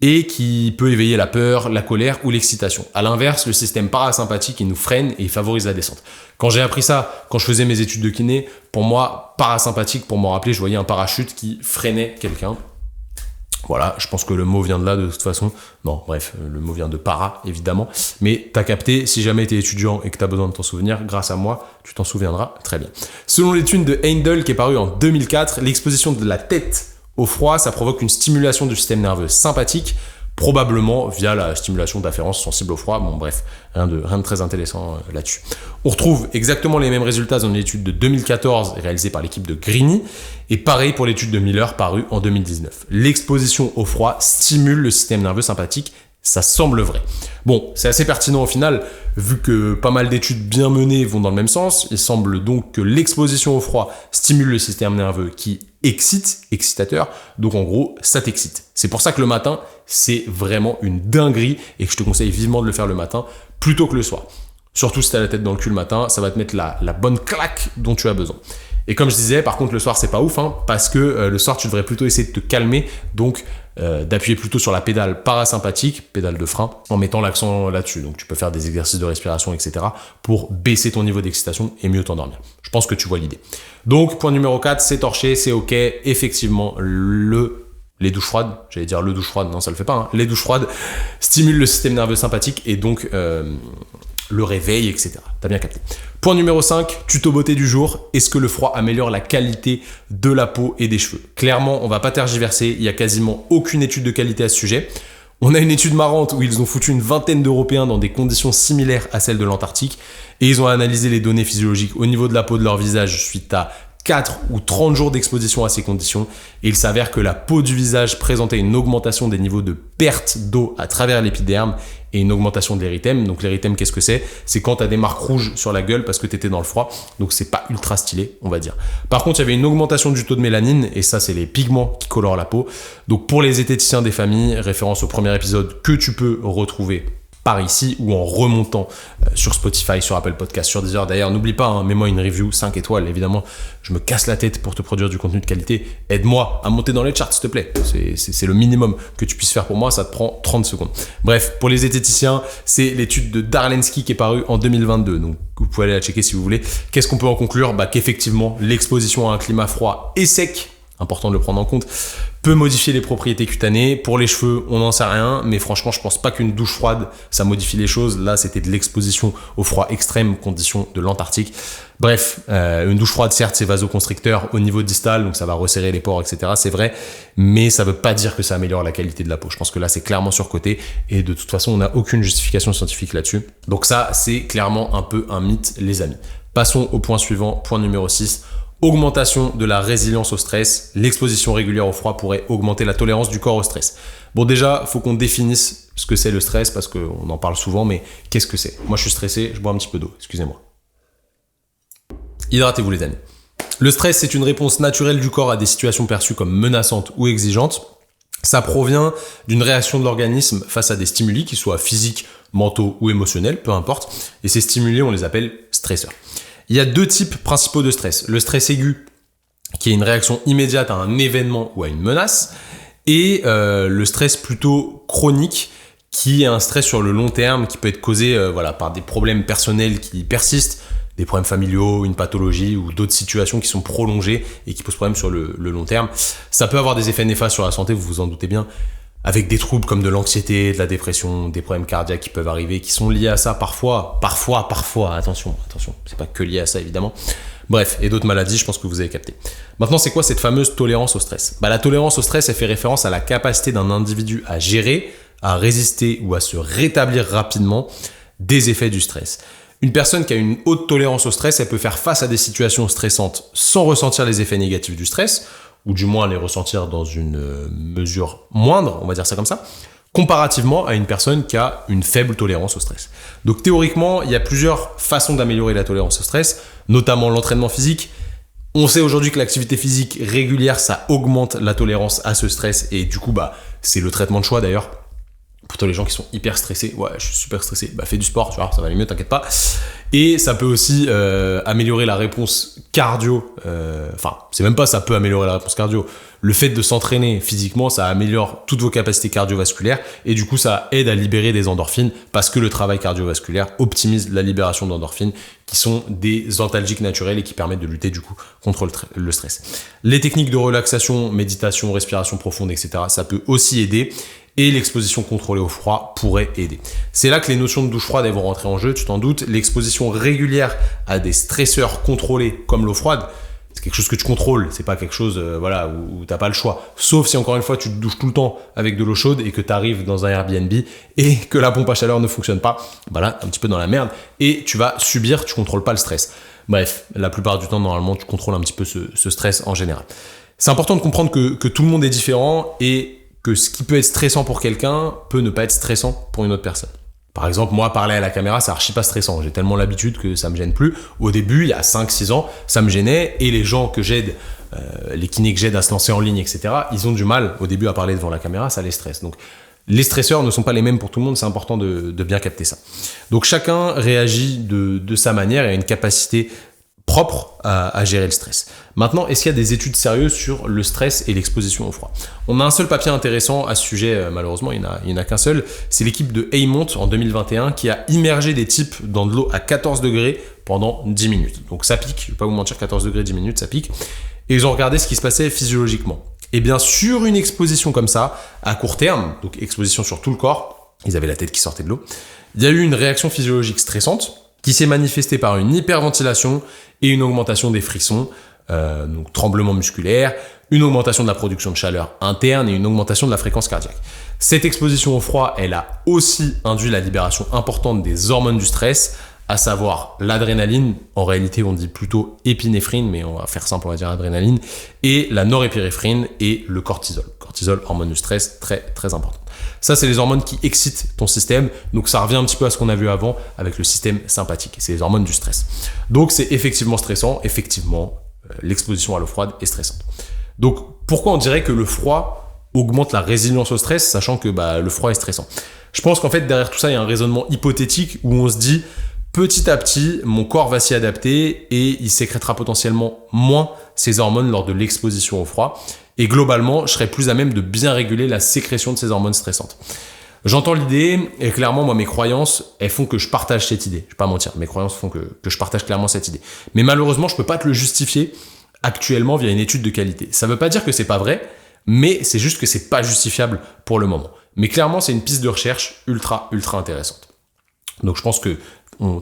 et qui peut éveiller la peur, la colère ou l'excitation. À l'inverse, le système parasympathique, il nous freine et il favorise la descente. Quand j'ai appris ça, quand je faisais mes études de kiné, pour moi, parasympathique, pour m'en rappeler, je voyais un parachute qui freinait quelqu'un. Voilà, je pense que le mot vient de là de toute façon. Non, bref, le mot vient de para, évidemment. Mais t'as capté, si jamais t'es étudiant et que t'as besoin de t'en souvenir, grâce à moi, tu t'en souviendras très bien. Selon l'étude de Heindel qui est parue en 2004, l'exposition de la tête au froid, ça provoque une stimulation du système nerveux sympathique, probablement via la stimulation d'afférence sensible au froid. Bon bref, rien de très intéressant là-dessus. On retrouve exactement les mêmes résultats dans une étude de 2014 réalisée par l'équipe de Grigny, et pareil pour l'étude de Miller parue en 2019. L'exposition au froid stimule le système nerveux sympathique, ça semble vrai. Bon, c'est assez pertinent au final, vu que pas mal d'études bien menées vont dans le même sens. Il semble donc que l'exposition au froid stimule le système nerveux qui excitateur, donc en gros, ça t'excite. C'est pour ça que le matin, c'est vraiment une dinguerie et que je te conseille vivement de le faire le matin plutôt que le soir. Surtout si t'as la tête dans le cul le matin, ça va te mettre la bonne claque dont tu as besoin. Et comme je disais, par contre, le soir, c'est pas ouf, parce que le soir, tu devrais plutôt essayer de te calmer, donc d'appuyer plutôt sur la pédale parasympathique, pédale de frein, en mettant l'accent là-dessus. Donc tu peux faire des exercices de respiration, etc. pour baisser ton niveau d'excitation et mieux t'endormir. Je pense que tu vois l'idée. Donc, point numéro 4, c'est torché, c'est ok. Effectivement, les douches froides, j'allais dire le douche froide, non, ça le fait pas. Les douches froides stimulent le système nerveux sympathique et donc le réveil, etc. T'as bien capté. Point numéro 5, tuto beauté du jour. Est-ce que le froid améliore la qualité de la peau et des cheveux? Clairement, on va pas tergiverser. Il y a quasiment aucune étude de qualité à ce sujet. On a une étude marrante où ils ont foutu une vingtaine d'Européens dans des conditions similaires à celles de l'Antarctique et ils ont analysé les données physiologiques au niveau de la peau de leur visage suite à 4 ou 30 jours d'exposition à ces conditions et il s'avère que la peau du visage présentait une augmentation des niveaux de perte d'eau à travers l'épiderme et une augmentation de l'érythème. Donc l'érythème, qu'est-ce que c'est? C'est quand tu as des marques rouges sur la gueule parce que tu étais dans le froid, donc c'est pas ultra stylé, on va dire. Par contre, il y avait une augmentation du taux de mélanine et ça, c'est les pigments qui colorent la peau. Donc pour les zététiciens des familles, référence au premier épisode que tu peux retrouver par ici ou en remontant sur Spotify, sur Apple Podcast, sur Deezer. D'ailleurs, n'oublie pas, mets-moi une review 5 étoiles. Évidemment, je me casse la tête pour te produire du contenu de qualité. Aide-moi à monter dans les charts, s'il te plaît. C'est le minimum que tu puisses faire pour moi. Ça te prend 30 secondes. Bref, pour les zététiciens, c'est l'étude de Darlensky qui est parue en 2022. Donc, vous pouvez aller la checker si vous voulez. Qu'est-ce qu'on peut en conclure? Qu'effectivement, l'exposition à un climat froid et sec, important de le prendre en compte, peut modifier les propriétés cutanées. Pour les cheveux, on n'en sait rien, mais franchement, je pense pas qu'une douche froide, ça modifie les choses. Là, c'était de l'exposition au froid extrême, conditions de l'Antarctique. Bref, une douche froide, certes, c'est vasoconstricteur au niveau distal, donc ça va resserrer les pores, etc. C'est vrai, mais ça veut pas dire que ça améliore la qualité de la peau. Je pense que là, c'est clairement surcoté, et de toute façon, on n'a aucune justification scientifique là-dessus. Donc ça, c'est clairement un peu un mythe, les amis. Passons au point suivant, point numéro 6. Augmentation de la résilience au stress. L'exposition régulière au froid pourrait augmenter la tolérance du corps au stress. Bon, déjà, faut qu'on définisse ce que c'est le stress parce qu'on en parle souvent, mais qu'est-ce que c'est? Moi, je suis stressé, je bois un petit peu d'eau, excusez-moi. Hydratez-vous, les amis. Le stress, c'est une réponse naturelle du corps à des situations perçues comme menaçantes ou exigeantes. Ça provient d'une réaction de l'organisme face à des stimuli, qu'ils soient physiques, mentaux ou émotionnels, peu importe. Et ces stimuli, on les appelle stresseurs. Il y a 2 types principaux de stress. Le stress aigu, qui est une réaction immédiate à un événement ou à une menace, et le stress plutôt chronique, qui est un stress sur le long terme, qui peut être causé par des problèmes personnels qui persistent, des problèmes familiaux, une pathologie ou d'autres situations qui sont prolongées et qui posent problème sur le long terme. Ça peut avoir des effets néfastes sur la santé, vous vous en doutez bien, avec des troubles comme de l'anxiété, de la dépression, des problèmes cardiaques qui peuvent arriver, qui sont liés à ça parfois, attention, c'est pas que lié à ça évidemment. Bref, et d'autres maladies, je pense que vous avez capté. Maintenant, c'est quoi cette fameuse tolérance au stress? La tolérance au stress, elle fait référence à la capacité d'un individu à gérer, à résister ou à se rétablir rapidement des effets du stress. Une personne qui a une haute tolérance au stress, elle peut faire face à des situations stressantes sans ressentir les effets négatifs du stress, ou du moins les ressentir dans une mesure moindre, on va dire ça comme ça, comparativement à une personne qui a une faible tolérance au stress. Donc théoriquement, il y a plusieurs façons d'améliorer la tolérance au stress, notamment l'entraînement physique On sait aujourd'hui que l'activité physique régulière, ça augmente la tolérance à ce stress et du coup, c'est le traitement de choix d'ailleurs. Pour tous les gens qui sont hyper stressés, ouais, je suis super stressé, fais du sport, tu vois, ça va aller mieux, t'inquiète pas. Et ça peut aussi améliorer la réponse cardio. C'est même pas ça peut améliorer la réponse cardio. Le fait de s'entraîner physiquement, ça améliore toutes vos capacités cardiovasculaires et du coup, ça aide à libérer des endorphines parce que le travail cardiovasculaire optimise la libération d'endorphines qui sont des antalgiques naturels et qui permettent de lutter du coup contre le stress. Les techniques de relaxation, méditation, respiration profonde, etc., ça peut aussi aider. Et l'exposition contrôlée au froid pourrait aider. C'est là que les notions de douche froide elles vont rentrer en jeu, tu t'en doutes. L'exposition régulière à des stresseurs contrôlés comme l'eau froide, c'est quelque chose que tu contrôles, c'est pas quelque chose où t'as pas le choix. Sauf si encore une fois tu te douches tout le temps avec de l'eau chaude et que tu arrives dans un Airbnb et que la pompe à chaleur ne fonctionne pas, là, un petit peu dans la merde, et tu vas subir, tu contrôles pas le stress. Bref, la plupart du temps, normalement, tu contrôles un petit peu ce stress en général. C'est important de comprendre que tout le monde est différent et que ce qui peut être stressant pour quelqu'un peut ne pas être stressant pour une autre personne. Par exemple, moi, parler à la caméra, c'est archi pas stressant. J'ai tellement l'habitude que ça me gêne plus. Au début, il y a 5-6 ans, ça me gênait et les gens que j'aide, les kinés que j'aide à se lancer en ligne, etc., ils ont du mal au début à parler devant la caméra, ça les stresse. Donc, les stresseurs ne sont pas les mêmes pour tout le monde, c'est important de bien capter ça. Donc, chacun réagit de sa manière et a une capacité propre à gérer le stress. Maintenant, est-ce qu'il y a des études sérieuses sur le stress et l'exposition au froid? On a un seul papier intéressant à ce sujet, malheureusement, il n'y en a qu'un seul. C'est l'équipe de Heymont en 2021 qui a immergé des types dans de l'eau à 14 degrés pendant 10 minutes. Donc ça pique, je ne vais pas vous mentir, 14 degrés, 10 minutes, ça pique. Et ils ont regardé ce qui se passait physiologiquement. Et bien, sur une exposition comme ça, à court terme, donc exposition sur tout le corps, ils avaient la tête qui sortait de l'eau, il y a eu une réaction physiologique stressante qui s'est manifestée par une hyperventilation et une augmentation des frissons, donc tremblements musculaires, une augmentation de la production de chaleur interne et une augmentation de la fréquence cardiaque. Cette exposition au froid, elle a aussi induit la libération importante des hormones du stress, à savoir l'adrénaline, en réalité on dit plutôt épinéphrine, mais on va faire simple, on va dire adrénaline, et la norépinéphrine et le cortisol. Cortisol, hormone du stress, très très important. Ça, c'est les hormones qui excitent ton système. Donc, ça revient un petit peu à ce qu'on a vu avant avec le système sympathique. C'est les hormones du stress. Donc, c'est effectivement stressant. Effectivement, l'exposition à l'eau froide est stressante. Donc, pourquoi on dirait que le froid augmente la résilience au stress, sachant que le froid est stressant? Je pense qu'en fait, derrière tout ça, il y a un raisonnement hypothétique où on se dit, petit à petit, mon corps va s'y adapter et il sécrétera potentiellement moins ces hormones lors de l'exposition au froid. Et globalement, je serai plus à même de bien réguler la sécrétion de ces hormones stressantes. J'entends l'idée, et clairement, moi, mes croyances, elles font que je partage cette idée. Je vais pas mentir, mes croyances font que je partage clairement cette idée. Mais malheureusement, je peux pas te le justifier actuellement via une étude de qualité. Ça veut pas dire que c'est pas vrai, mais c'est juste que c'est pas justifiable pour le moment. Mais clairement, c'est une piste de recherche ultra intéressante. Donc je pense que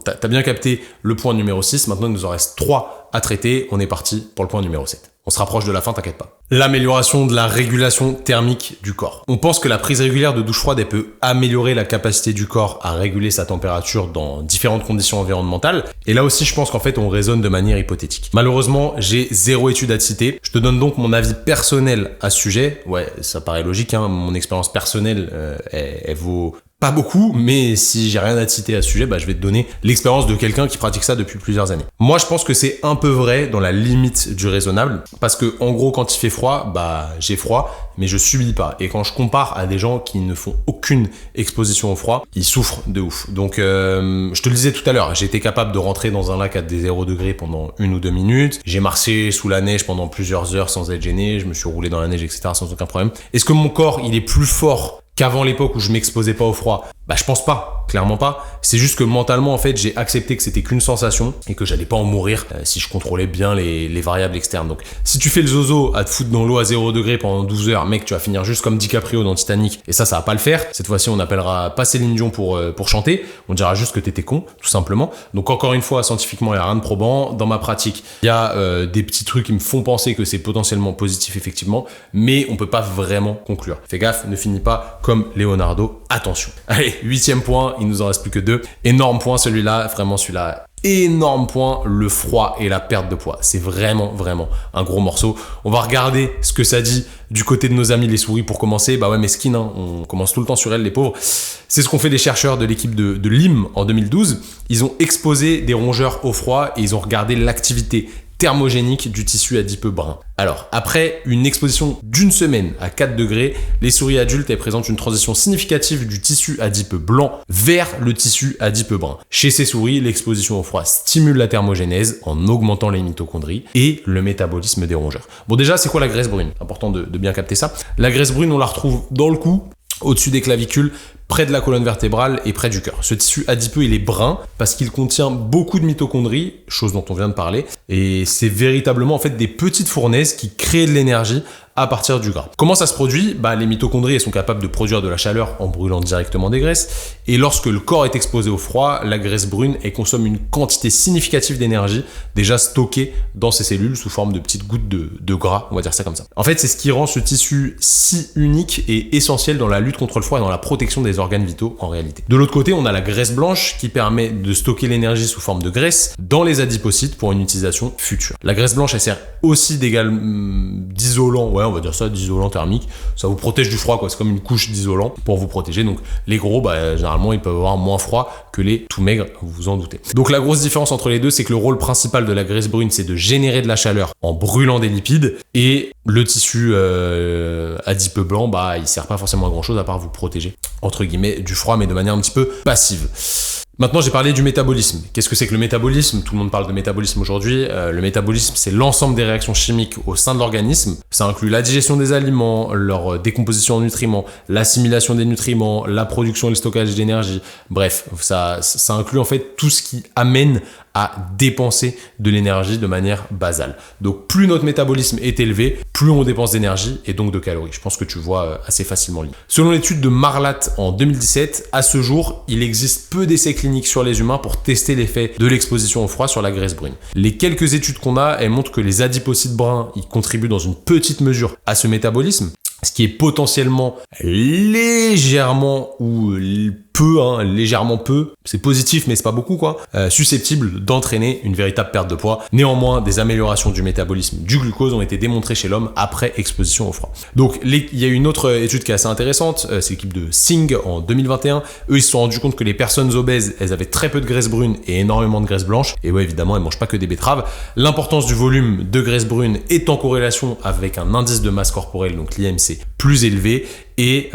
t'as bien capté le point numéro 6. Maintenant, il nous en reste 3 à traiter. On est parti pour le point numéro 7. On se rapproche de la fin, t'inquiète pas. L'amélioration de la régulation thermique du corps. On pense que la prise régulière de douche froide, elle peut améliorer la capacité du corps à réguler sa température dans différentes conditions environnementales. Et là aussi, je pense qu'en fait, on raisonne de manière hypothétique. Malheureusement, j'ai 0 étude à te citer. Je te donne donc mon avis personnel à ce sujet. Ouais, ça paraît logique, hein. Mon expérience personnelle, elle vaut pas beaucoup, mais si j'ai rien à te citer à ce sujet, je vais te donner l'expérience de quelqu'un qui pratique ça depuis plusieurs années. Moi, je pense que c'est un peu vrai dans la limite du raisonnable, parce que en gros, quand il fait froid, j'ai froid, mais je subis pas. Et quand je compare à des gens qui ne font aucune exposition au froid, ils souffrent de ouf. Donc, je te le disais tout à l'heure, j'ai été capable de rentrer dans un lac à des 0 degrés pendant 1 ou 2 minutes. J'ai marché sous la neige pendant plusieurs heures sans être gêné. Je me suis roulé dans la neige, etc. sans aucun problème. Est-ce que mon corps, il est plus fort qu'avant l'époque où je m'exposais pas au froid? Je pense pas, clairement pas. C'est juste que mentalement, en fait, j'ai accepté que c'était qu'une sensation et que j'allais pas en mourir si je contrôlais bien les variables externes. Donc, si tu fais le zozo à te foutre dans l'eau à 0 degré pendant 12 heures, mec, tu vas finir juste comme DiCaprio dans Titanic. Et ça va pas le faire. Cette fois-ci, on appellera pas Céline Dion pour chanter. On dira juste que t'étais con, tout simplement. Donc, encore une fois, scientifiquement, il y a rien de probant. Dans ma pratique, il y a des petits trucs qui me font penser que c'est potentiellement positif, effectivement, mais on peut pas vraiment conclure. Fais gaffe, ne finis pas comme Leonardo. Attention. Allez, 8e point, il nous en reste plus que 2. Énorme point celui-là, vraiment celui-là. Énorme point, le froid et la perte de poids. C'est vraiment un gros morceau. On va regarder ce que ça dit du côté de nos amis les souris pour commencer. Ouais, mesquines, hein, on commence tout le temps sur elles, les pauvres. C'est ce qu'ont fait les chercheurs de l'équipe de Lim en 2012. Ils ont exposé des rongeurs au froid et ils ont regardé l'activité thermogénique du tissu adipeux brun. Alors, après une exposition d'une semaine à 4 degrés, les souris adultes elles présentent une transition significative du tissu adipeux blanc vers le tissu adipeux brun. Chez ces souris, l'exposition au froid stimule la thermogénèse en augmentant les mitochondries et le métabolisme des rongeurs. Bon déjà, c'est quoi la graisse brune? Important de bien capter ça. La graisse brune, on la retrouve dans le cou, au-dessus des clavicules, près de la colonne vertébrale et près du cœur. Ce tissu adipeux, il est brun parce qu'il contient beaucoup de mitochondries, chose dont on vient de parler, et c'est véritablement en fait des petites fournaises qui créent de l'énergie à partir du gras. Comment ça se produit? Les mitochondries elles sont capables de produire de la chaleur en brûlant directement des graisses, et lorsque le corps est exposé au froid, la graisse brune elle consomme une quantité significative d'énergie déjà stockée dans ses cellules sous forme de petites gouttes de gras, on va dire ça comme ça. En fait, c'est ce qui rend ce tissu si unique et essentiel dans la lutte contre le froid et dans la protection des organes vitaux en réalité. De l'autre côté, on a la graisse blanche qui permet de stocker l'énergie sous forme de graisse dans les adipocytes pour une utilisation future. La graisse blanche elle sert aussi d'isolant, on va dire ça, d'isolant thermique. Ça vous protège du froid, quoi. C'est comme une couche d'isolant pour vous protéger. Donc les gros, généralement, ils peuvent avoir moins froid que les tout maigres, vous vous en doutez. Donc la grosse différence entre les deux, c'est que le rôle principal de la graisse brune, c'est de générer de la chaleur en brûlant des lipides, et le tissu adipeux blanc, il sert pas forcément à grand chose à part vous protéger entre guillemets du froid, mais de manière un petit peu passive. Maintenant, j'ai parlé du métabolisme. Qu'est-ce que c'est que le métabolisme? Tout le monde parle de métabolisme aujourd'hui. Le métabolisme, c'est l'ensemble des réactions chimiques au sein de l'organisme. Ça inclut la digestion des aliments, leur décomposition en nutriments, l'assimilation des nutriments, la production et le stockage d'énergie. Bref, ça inclut en fait tout ce qui amène à dépenser de l'énergie de manière basale. Donc plus notre métabolisme est élevé, plus on dépense d'énergie et donc de calories. Je pense que tu vois assez facilement l'idée. Selon l'étude de Marlat en 2017, à ce jour, il existe peu d'essais cliniques sur les humains pour tester l'effet de l'exposition au froid sur la graisse brune. Les quelques études qu'on a, elles montrent que les adipocytes bruns, ils contribuent dans une petite mesure à ce métabolisme, ce qui est potentiellement légèrement ou légèrement peu, c'est positif mais c'est pas beaucoup susceptible d'entraîner une véritable perte de poids. Néanmoins, des améliorations du métabolisme du glucose ont été démontrées chez l'homme après exposition au froid. Donc il y a une autre étude qui est assez intéressante, c'est l'équipe de Singh en 2021. Eux ils se sont rendus compte que les personnes obèses, elles avaient très peu de graisse brune et énormément de graisse blanche, et évidemment elles mangent pas que des betteraves. L'importance du volume de graisse brune est en corrélation avec un indice de masse corporelle, donc l'IMC, plus élevé et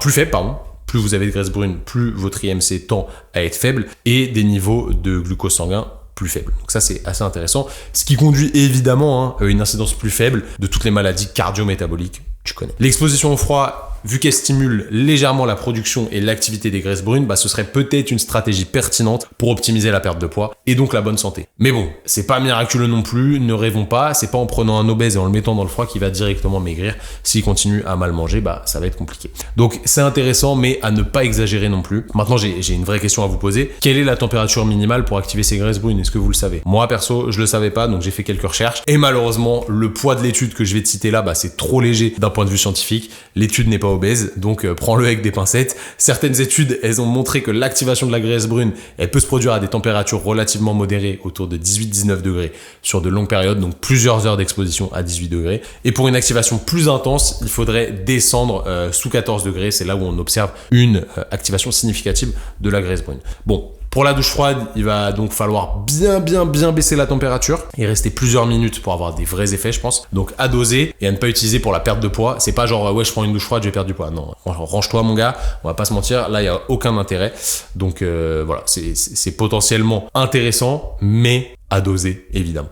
plus faible, pardon. Plus vous avez de graisse brune, plus votre IMC tend à être faible, et des niveaux de glucose sanguin plus faibles. Donc ça, c'est assez intéressant. Ce qui conduit évidemment à une incidence plus faible de toutes les maladies cardio-métaboliques, tu connais. L'exposition au froid, vu qu'elle stimule légèrement la production et l'activité des graisses brunes, ce serait peut-être une stratégie pertinente pour optimiser la perte de poids et donc la bonne santé. Mais bon, c'est pas miraculeux non plus, ne rêvons pas, c'est pas en prenant un obèse et en le mettant dans le froid qu'il va directement maigrir. S'il continue à mal manger, ça va être compliqué. Donc c'est intéressant, mais à ne pas exagérer non plus. Maintenant, j'ai une vraie question à vous poser. Quelle est la température minimale pour activer ces graisses brunes? Est-ce que vous le savez? Moi, perso, je le savais pas, donc j'ai fait quelques recherches. Et malheureusement, le poids de l'étude que je vais te citer là, c'est trop léger d'un point de vue scientifique. L'étude n'est pas obèse, donc prends-le avec des pincettes. Certaines études, elles ont montré que l'activation de la graisse brune, elle peut se produire à des températures relativement modérées, autour de 18-19 degrés, sur de longues périodes, donc plusieurs heures d'exposition à 18 degrés. Et pour une activation plus intense, il faudrait descendre sous 14 degrés. C'est là où on observe une activation significative de la graisse brune. Bon. Pour la douche froide, il va donc falloir bien baisser la température et rester plusieurs minutes pour avoir des vrais effets, je pense. Donc à doser et à ne pas utiliser pour la perte de poids. C'est pas genre je prends une douche froide, je vais perdre du poids. Non, range-toi mon gars, on va pas se mentir, là il y a aucun intérêt. Donc voilà, c'est potentiellement intéressant, mais à doser évidemment.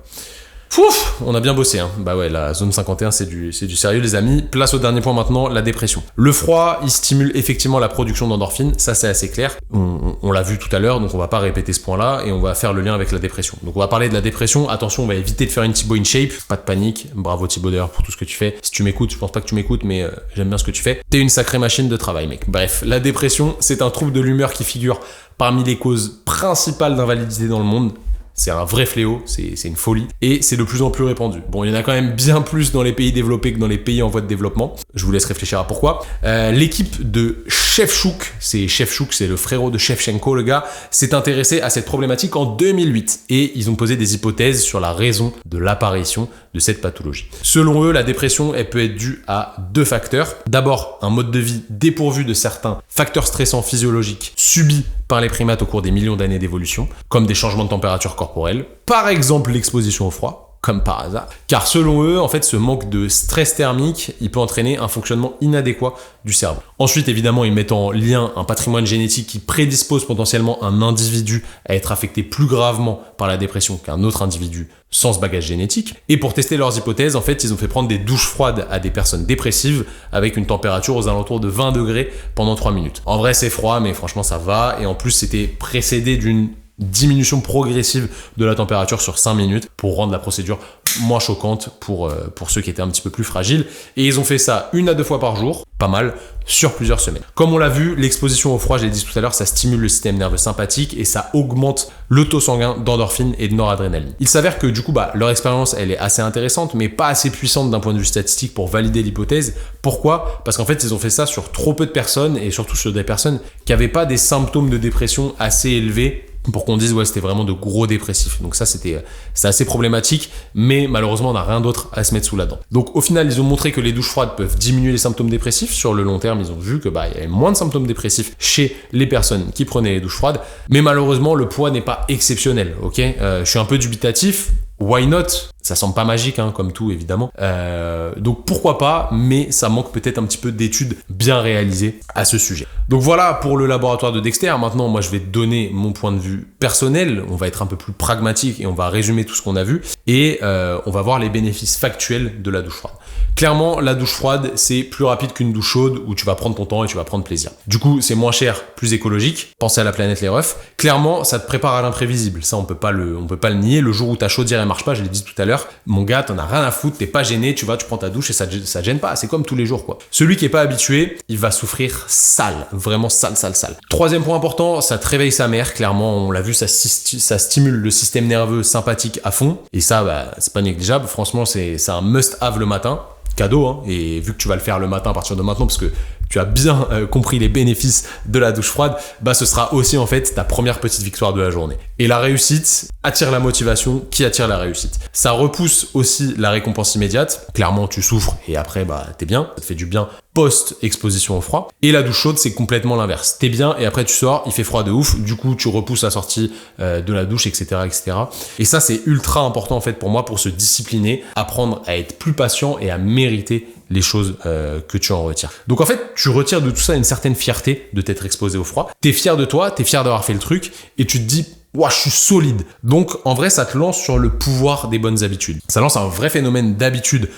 Fouf, on a bien bossé, hein. La zone 51, c'est du sérieux, les amis. Place au dernier point maintenant, la dépression. Le froid, il stimule effectivement la production d'endorphines, ça c'est assez clair. On l'a vu tout à l'heure, donc on va pas répéter ce point-là, et on va faire le lien avec la dépression. Donc on va parler de la dépression. Attention, on va éviter de faire une Thibaut in shape, pas de panique. Bravo Thibaut d'ailleurs pour tout ce que tu fais. Si tu m'écoutes, je pense pas que tu m'écoutes, mais j'aime bien ce que tu fais. T'es une sacrée machine de travail, mec. Bref, la dépression, c'est un trouble de l'humeur qui figure parmi les causes principales d'invalidité dans le monde. C'est un vrai fléau, c'est une folie, et c'est de plus en plus répandu. Bon, il y en a quand même bien plus dans les pays développés que dans les pays en voie de développement. Je vous laisse réfléchir à pourquoi. L'équipe de Shevchuk, c'est le frérot de Shevchenko, le gars, s'est intéressé à cette problématique en 2008, et ils ont posé des hypothèses sur la raison de l'apparition de cette pathologie. Selon eux, la dépression, elle peut être due à deux facteurs. D'abord, un mode de vie dépourvu de certains facteurs stressants physiologiques subis par les primates au cours des millions d'années d'évolution, comme des changements de température corporelle, par exemple l'exposition au froid, comme par hasard. Car selon eux, en fait, ce manque de stress thermique, il peut entraîner un fonctionnement inadéquat du cerveau. Ensuite, évidemment, ils mettent en lien un patrimoine génétique qui prédispose potentiellement un individu à être affecté plus gravement par la dépression qu'un autre individu sans ce bagage génétique. Et pour tester leurs hypothèses, en fait, ils ont fait prendre des douches froides à des personnes dépressives avec une température aux alentours de 20 degrés pendant 3 minutes. En vrai, c'est froid, mais franchement, ça va. Et en plus, c'était précédé d'une diminution progressive de la température sur 5 minutes pour rendre la procédure moins choquante pour ceux qui étaient un petit peu plus fragiles. Et ils ont fait ça 1 à 2 fois par jour, pas mal, sur plusieurs semaines. Comme on l'a vu, l'exposition au froid, j'ai dit tout à l'heure, ça stimule le système nerveux sympathique et ça augmente le taux sanguin d'endorphine et de noradrénaline. Il s'avère que du coup, leur expérience, elle est assez intéressante, mais pas assez puissante d'un point de vue statistique pour valider l'hypothèse. Pourquoi ? Parce qu'en fait, ils ont fait ça sur trop peu de personnes et surtout sur des personnes qui n'avaient pas des symptômes de dépression assez élevés pour qu'on dise ouais c'était vraiment de gros dépressifs. Donc ça c'est assez problématique, mais malheureusement on n'a rien d'autre à se mettre sous la dent. Donc au final ils ont montré que les douches froides peuvent diminuer les symptômes dépressifs. Sur le long terme ils ont vu que il y avait moins de symptômes dépressifs chez les personnes qui prenaient les douches froides, mais malheureusement le poids n'est pas exceptionnel. Ok, je suis un peu dubitatif. Why not ? Ça semble pas magique, hein, comme tout évidemment. Donc pourquoi pas, mais ça manque peut-être un petit peu d'études bien réalisées à ce sujet. Donc voilà pour le laboratoire de Dexter. Maintenant, moi je vais te donner mon point de vue personnel. On va être un peu plus pragmatique et on va résumer tout ce qu'on a vu. Et on va voir les bénéfices factuels de la douche froide. Clairement, la douche froide, c'est plus rapide qu'une douche chaude où tu vas prendre ton temps et tu vas prendre plaisir. Du coup, c'est moins cher, plus écologique. Pensez à la planète les refs. Clairement, ça te prépare à l'imprévisible. Ça, on peut pas le nier. Le jour où ta chaudière elle marche pas, je l'ai dit tout à l'heure, mon gars, t'en as rien à foutre, t'es pas gêné, tu prends ta douche et ça te gêne pas. C'est comme tous les jours, quoi. Celui qui est pas habitué, il va souffrir sale. Vraiment sale. Troisième point important, ça te réveille sa mère. Clairement, on l'a vu, ça stimule le système nerveux sympathique à fond. Et ça, c'est pas négligeable. Franchement, c'est un must-have le matin. Cadeau, hein, et vu que tu vas le faire le matin à partir de maintenant parce que tu as bien compris les bénéfices de la douche froide, ce sera aussi en fait ta première petite victoire de la journée. Et la réussite attire la motivation qui attire la réussite. Ça repousse aussi la récompense immédiate. Clairement, tu souffres et après, t'es bien. Ça te fait du bien post-exposition au froid. Et la douche chaude, c'est complètement l'inverse. T'es bien et après tu sors, il fait froid de ouf. Du coup, tu repousses la sortie de la douche, etc., etc. Et ça, c'est ultra important en fait pour moi pour se discipliner, apprendre à être plus patient et à mériter les choses que tu en retires. Donc en fait, tu retires de tout ça une certaine fierté de t'être exposé au froid. T'es fier de toi, t'es fier d'avoir fait le truc et tu te dis ouah, je suis solide. Donc en vrai, ça te lance sur le pouvoir des bonnes habitudes. Ça lance un vrai phénomène d'habitude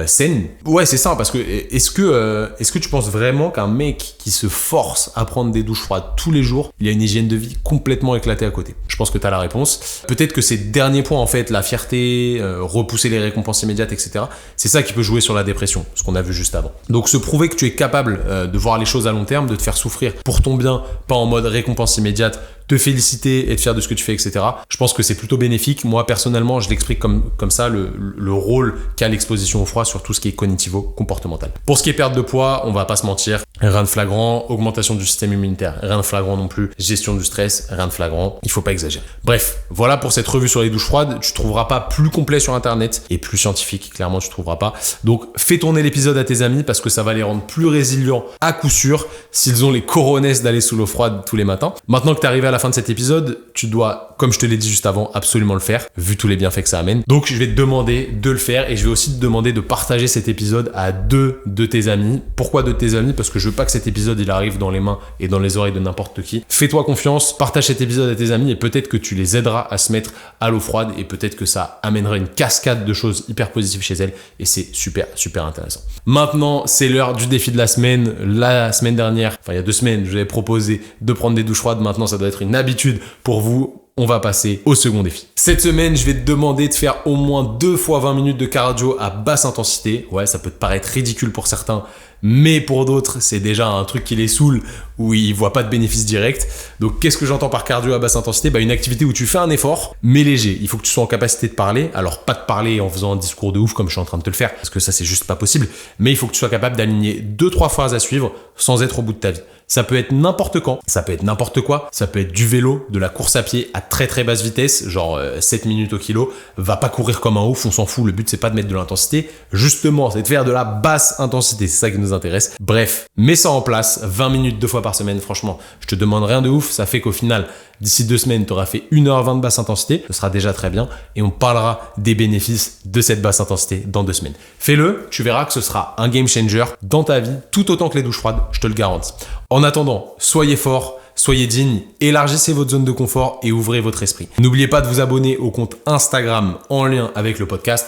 saine. Ouais, c'est ça, parce que est-ce que tu penses vraiment qu'un mec qui se force à prendre des douches froides tous les jours, il a une hygiène de vie complètement éclatée à côté? Je pense que tu as la réponse. Peut-être que ces derniers points, en fait, la fierté, repousser les récompenses immédiates, etc., c'est ça qui peut jouer sur la dépression, ce qu'on a vu juste avant. Donc se prouver que tu es capable de voir les choses à long terme, de te faire souffrir pour ton bien, pas en mode récompense immédiate, te féliciter, être fier de ce que tu fais, etc. Je pense que c'est plutôt bénéfique. Moi, personnellement, je l'explique comme ça, le rôle qu'a l'exposition au froid sur tout ce qui est cognitivo-comportemental. Pour ce qui est perte de poids, on va pas se mentir, rien de flagrant. Augmentation du système immunitaire, rien de flagrant non plus. Gestion du stress, rien de flagrant. Il faut pas exagérer. Bref, voilà pour cette revue sur les douches froides. Tu trouveras pas plus complet sur Internet et plus scientifique, clairement, tu trouveras pas. Donc, fais tourner l'épisode à tes amis parce que ça va les rendre plus résilients à coup sûr s'ils ont les coronesses d'aller sous l'eau froide tous les matins. Maintenant que t'es arrivé à la fin de cet épisode, tu dois, comme je te l'ai dit juste avant, absolument le faire, vu tous les bienfaits que ça amène. Donc, je vais te demander de le faire et je vais aussi te demander de partager cet épisode à 2 de tes amis. Pourquoi 2 de tes amis? Parce que je veux pas que cet épisode, il arrive dans les mains et dans les oreilles de n'importe qui. Fais-toi confiance, partage cet épisode à tes amis et peut-être que tu les aideras à se mettre à l'eau froide et peut-être que ça amènera une cascade de choses hyper positives chez elles et c'est super, super intéressant. Maintenant, c'est l'heure du défi de la semaine. La semaine dernière, enfin il y a 2 semaines, je vous avais proposé de prendre des douches froides. Maintenant, ça doit être une habitude pour vous. On va passer au second défi. Cette semaine, je vais te demander de faire au moins 2 fois 20 minutes de cardio à basse intensité. Ouais, ça peut te paraître ridicule pour certains, mais pour d'autres, c'est déjà un truc qui les saoule, où ils voient pas de bénéfice direct. Donc, qu'est-ce que j'entends par cardio à basse intensité? Une activité où tu fais un effort, mais léger. Il faut que tu sois en capacité de parler. Alors, pas de parler en faisant un discours de ouf comme je suis en train de te le faire, parce que ça, c'est juste pas possible. Mais il faut que tu sois capable d'aligner 2-3 phrases à suivre sans être au bout de ta vie. Ça peut être n'importe quand, ça peut être n'importe quoi, ça peut être du vélo, de la course à pied à très très basse vitesse, genre 7 minutes au kilo. Va pas courir comme un ouf, on s'en fout, le but c'est pas de mettre de l'intensité, justement, c'est de faire de la basse intensité, c'est ça qui nous nous intéresse. Bref, mets ça en place, 20 minutes 2 fois par semaine, franchement, je te demande rien de ouf, ça fait qu'au final, d'ici 2 semaines, tu auras fait 1h20 de basse intensité, ce sera déjà très bien, et on parlera des bénéfices de cette basse intensité dans 2 semaines. Fais-le, tu verras que ce sera un game changer dans ta vie, tout autant que les douches froides, je te le garantis. En attendant, soyez forts, soyez dignes, élargissez votre zone de confort et ouvrez votre esprit. N'oubliez pas de vous abonner au compte Instagram en lien avec le podcast,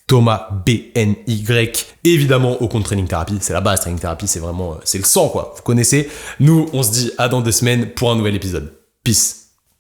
@ThomasBNY. Évidemment au compte Training Therapy, c'est la base, Training Therapy, c'est vraiment, c'est le sang quoi, vous connaissez. Nous, on se dit à dans 2 semaines pour un nouvel épisode. Peace.